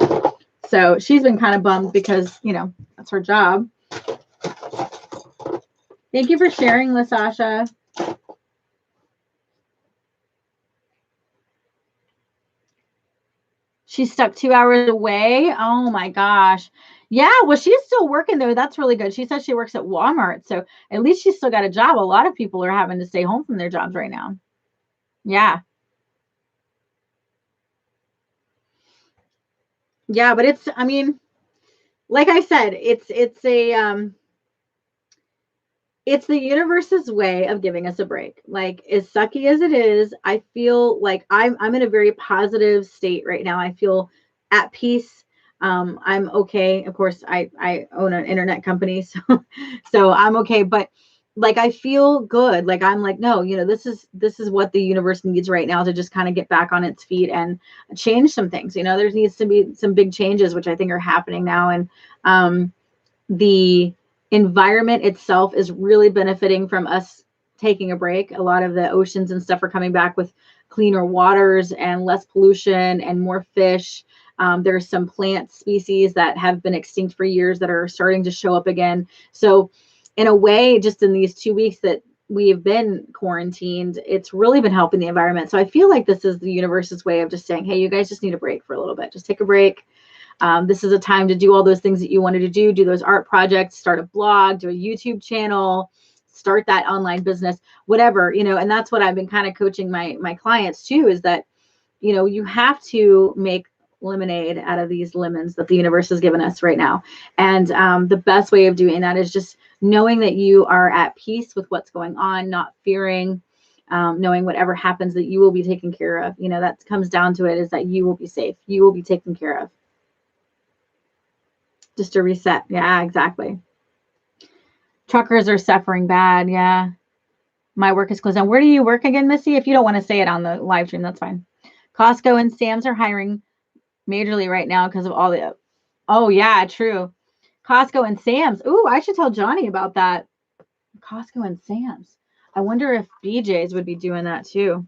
So she's been kind of bummed because, you know, that's her job. Thank you for sharing, Lasasha. She's stuck 2 hours away. Oh my gosh. Yeah, well, she's still working though. That's really good. She says she works at Walmart. So at least she's still got a job. A lot of people are having to stay home from their jobs right now. Yeah. Yeah, but it's, I mean, like I said, it's the universe's way of giving us a break. Like as sucky as it is, I feel like I'm in a very positive state right now. I feel at peace. I'm okay. Of course, I own an internet company, so I'm okay. But like I feel good. Like I'm like, no, you know, this is what the universe needs right now to just kind of get back on its feet and change some things. You know, there needs to be some big changes, which I think are happening now. And the environment itself is really benefiting from us taking a break. A lot of the oceans and stuff are coming back with cleaner waters and less pollution and more fish. There's some plant species that have been extinct for years that are starting to show up again. So in a way, just in these 2 weeks that we've been quarantined, it's really been helping the environment. So I feel like this is the universe's way of just saying, hey, you guys just need a break for a little bit. Just take a break. This is a time to do all those things that you wanted to do those art projects, start a blog, do a YouTube channel, start that online business, whatever, you know. And that's what I've been kind of coaching my clients too, is that, you know, you have to make lemonade out of these lemons that the universe has given us right now. And the best way of doing that is just knowing that you are at peace with what's going on, not fearing, knowing whatever happens that you will be taken care of. You know, that comes down to it, is that you will be safe. You will be taken care of. Just a reset. Yeah, exactly. Truckers are suffering bad. Yeah. My work is closed down. Where do you work again, Missy? If you don't want to say it on the live stream, that's fine. Costco and Sam's are hiring majorly right now because of all the, oh yeah, true. Costco and Sam's. Ooh, I should tell Johnny about that. Costco and Sam's. I wonder if BJ's would be doing that too.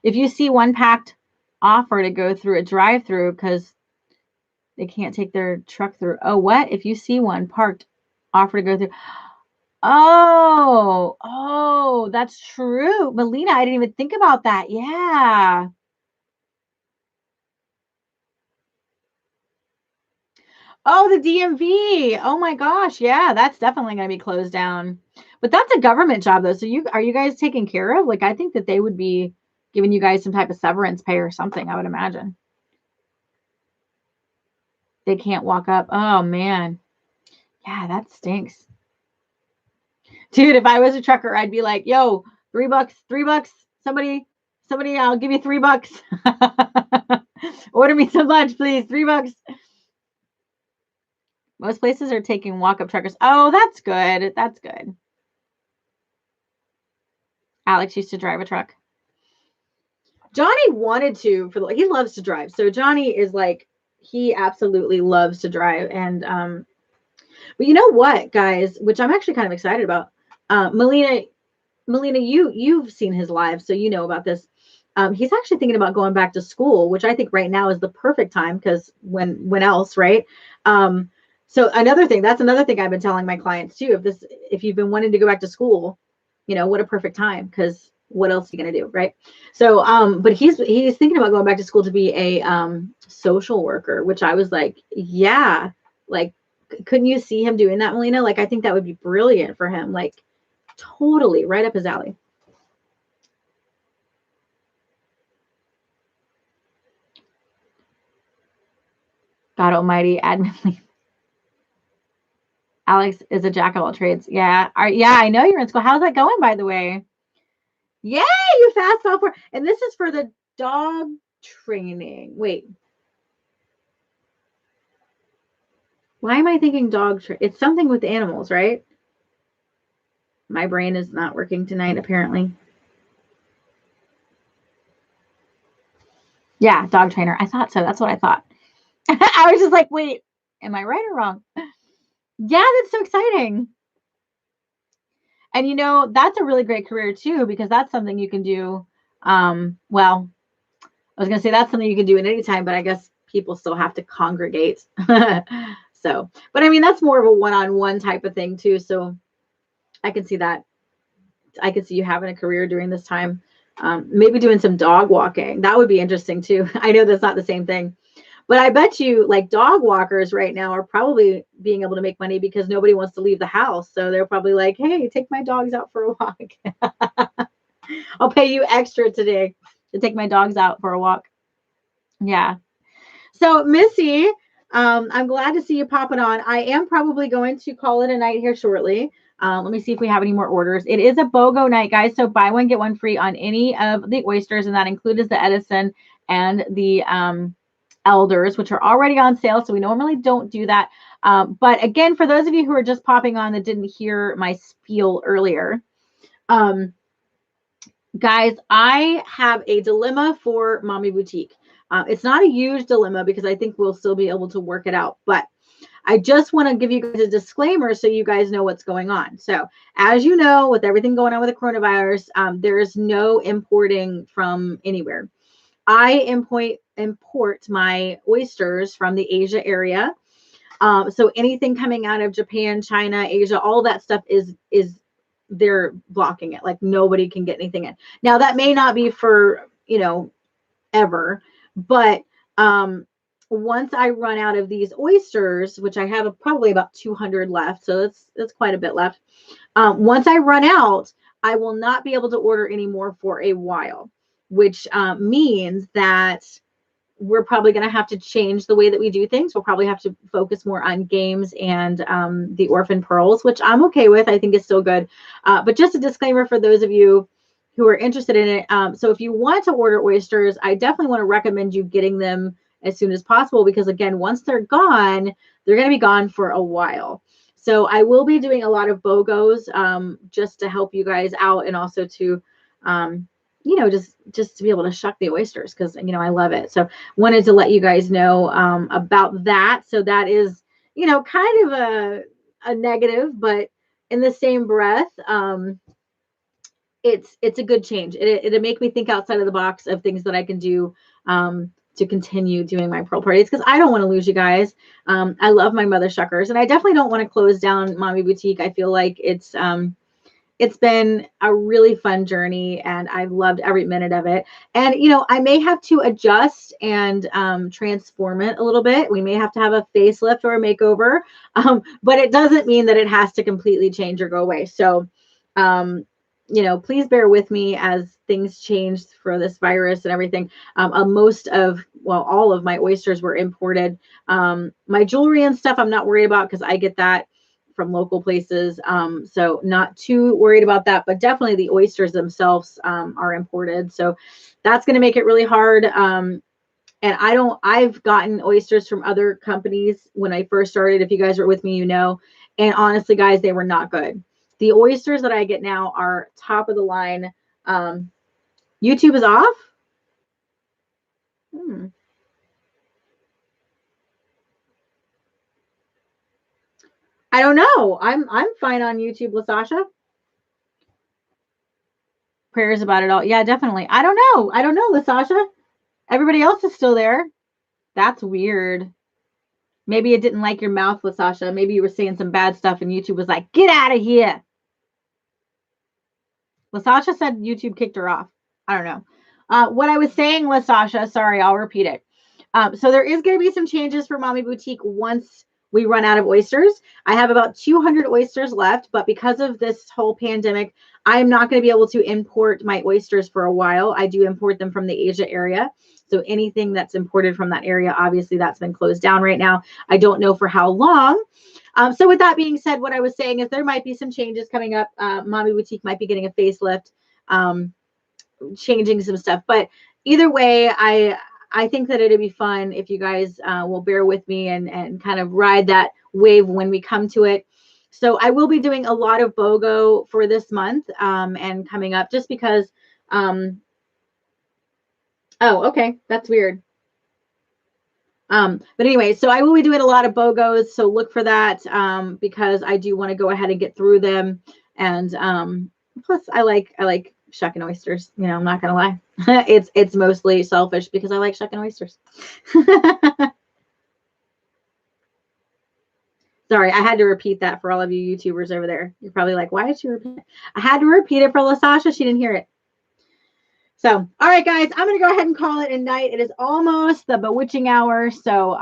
If you see one packed offer to go through a drive-through because they can't take their truck through. Oh, what? If you see one parked, offer to go through. Oh, that's true. Melina, I didn't even think about that. Yeah. Oh, the DMV. Oh my gosh. Yeah, that's definitely going to be closed down. But that's a government job though. So are you guys taken care of? Like I think that they would be giving you guys some type of severance pay or something, I would imagine. They can't walk up. Oh man. Yeah, that stinks. Dude, if I was a trucker, I'd be like, yo, $3, $3. Somebody, I'll give you $3. Order me some lunch, please. $3. Most places are taking walk-up truckers. Oh, that's good. That's good. Alex used to drive a truck. Johnny wanted to he loves to drive. So Johnny is like, he absolutely loves to drive. And but you know what, guys, which I'm actually kind of excited about. Melina, you've seen his live, so you know about this. He's actually thinking about going back to school, which I think right now is the perfect time because when else, right? So that's another thing I've been telling my clients too. If you've been wanting to go back to school, what a perfect time because what else are you gonna do, right? So, but he's thinking about going back to school to be a social worker, which I was like, yeah, like, couldn't you see him doing that, Melina? Like, I think that would be brilliant for him. Like, totally right up his alley. God almighty, admin. Alex is a jack of all trades. Yeah. Yeah, I know you're in school. How's that going, by the way? Yay, you fast software. And this is for the dog training. Wait. Why am I thinking it's something with animals, right? My brain is not working tonight, apparently. Yeah, dog trainer. I thought so. That's what I thought. I was just like, wait, am I right or wrong? Yeah, that's so exciting. And that's a really great career too, because that's something you can do. Well, I was gonna say that's something you can do at any time, but I guess people still have to congregate. So, but I mean that's more of a one-on-one type of thing too. So I can see that. I could see you having a career during this time. Maybe doing some dog walking. That would be interesting too. I know that's not the same thing. But I bet you like dog walkers right now are probably being able to make money because nobody wants to leave the house. So they're probably like, hey, take my dogs out for a walk. I'll pay you extra today to take my dogs out for a walk. Yeah. So Missy, I'm glad to see you popping on. I am probably going to call it a night here shortly. Let me see if we have any more orders. It is a BOGO night, guys. So buy one, get one free on any of the oysters, and that includes the Edison and the elders, which are already on sale. So we normally don't do that. But again, for those of you who are just popping on that didn't hear my spiel earlier, guys, I have a dilemma for Mommy Boutique. It's not a huge dilemma because I think we'll still be able to work it out. But I just want to give you guys a disclaimer so you guys know what's going on. So as you know, with everything going on with the coronavirus, there is no importing from anywhere. I import my oysters from the Asia area. So anything coming out of Japan, China, Asia, all that stuff is they're blocking it. Like nobody can get anything in. Now that may not be for, ever, but once I run out of these oysters, which I have probably about 200 left, so that's quite a bit left. Once I run out, I will not be able to order anymore for a while, which means that we're probably going to have to change the way that we do things. We'll probably have to focus more on games and the orphan pearls, which I'm okay with. I think is still good. But just a disclaimer for those of you who are interested in it. So if you want to order oysters, I definitely want to recommend you getting them as soon as possible because again, once they're gone, they're going to be gone for a while. So I will be doing a lot of BOGOs just to help you guys out and also to just to be able to shuck the oysters because I love it. So wanted to let you guys know about that. So that is kind of a negative, but in the same breath, it's a good change. It'll make me think outside of the box of things that I can do to continue doing my pearl parties because I don't want to lose you guys. I love my mother Shuckers, and I definitely don't want to close down Mommy Boutique. I feel like it's been a really fun journey and I've loved every minute of it. And, you know, I may have to adjust and transform it a little bit. We may have to have a facelift or a makeover, but it doesn't mean that it has to completely change or go away. So, you know, please bear with me as things changed for this virus and everything. Most of, well, all of my oysters were imported. My jewelry and stuff, I'm not worried about because I get that from local places. So not too worried about that, but definitely the oysters themselves are imported. So that's going to make it really hard. And I've gotten oysters from other companies when I first started. If you guys were with me, you know, and honestly, guys, they were not good. The oysters that I get now are top of the line. YouTube is off. I don't know. I'm fine on YouTube, LaSasha. Prayers about it all. Yeah, definitely. I don't know. I don't know, LaSasha. Everybody else is still there. That's weird. Maybe it didn't like your mouth, LaSasha. Maybe you were saying some bad stuff and YouTube was like, get out of here. LaSasha said YouTube kicked her off. I don't know. What I was saying, LaSasha, sorry, I'll repeat it. So there is going to be some changes for Mommy Boutique once we run out of oysters. I have about 200 oysters left, but because of this whole pandemic, I'm not going to be able to import my oysters for a while. I do import them from the Asia area. So anything that's imported from that area, obviously that's been closed down right now. I don't know for how long. So with that being said, what I was saying is there might be some changes coming up. Mommy Boutique might be getting a facelift, changing some stuff. But either way, I think that it'd be fun if you guys will bear with me and kind of ride that wave when we come to it. So I will be doing a lot of BOGO for this month and coming up just because. Oh, okay. That's weird. But anyway, so I will be doing a lot of BOGOs. So look for that because I do want to go ahead and get through them. And plus I like shucking oysters. You know, I'm not going to lie. It's mostly selfish because I like shucking oysters. Sorry, I had to repeat that for all of you YouTubers over there. You're probably like, why did you repeat it? I had to repeat it for LaSasha. She didn't hear it. So, all right, guys, I'm going to go ahead and call it a night. It is almost the bewitching hour. So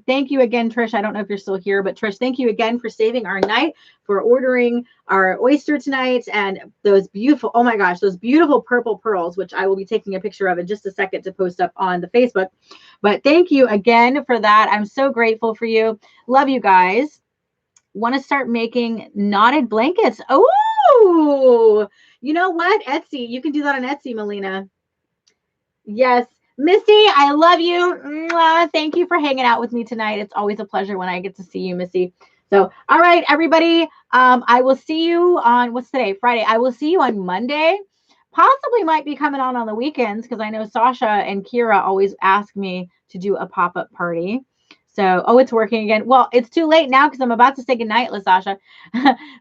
thank you again, Trish. I don't know if you're still here, but Trish, thank you again for saving our night, for ordering our oyster tonight and those beautiful, oh my gosh, those beautiful purple pearls, which I will be taking a picture of in just a second to post up on the Facebook. But thank you again for that. I'm so grateful for you. Love you guys. Want to start making knotted blankets. Oh, you know what? Etsy. You can do that on Etsy, Melina. Yes. Missy, I love you. Mwah. Thank you for hanging out with me tonight. It's always a pleasure when I get to see you, Missy. So, all right, everybody. I will see you on, what's today? Friday. I will see you on Monday. Possibly might be coming on the weekends because I know Sasha and Kira always ask me to do a pop-up party. So, oh, it's working again. Well, it's too late now because I'm about to say goodnight, LaSasha.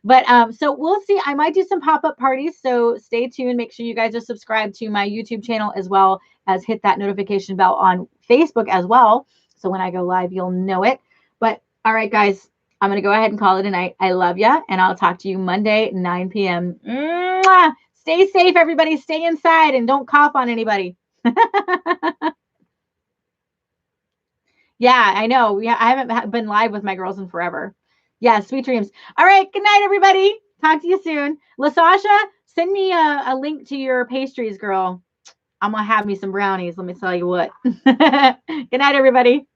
But so we'll see. I might do some pop-up parties. So stay tuned. Make sure you guys are subscribed to my YouTube channel as well as hit that notification bell on Facebook as well. So when I go live, you'll know it. But all right, guys, I'm going to go ahead and call it a night. I love you. And I'll talk to you Monday, 9 p.m. Mwah! Stay safe, everybody. Stay inside and don't cough on anybody. Yeah, I know. I haven't been live with my girls in forever. Yeah, sweet dreams. All right. Good night, everybody. Talk to you soon. LaSasha, send me a link to your pastries, girl. I'm going to have me some brownies. Let me tell you what. Good night, everybody.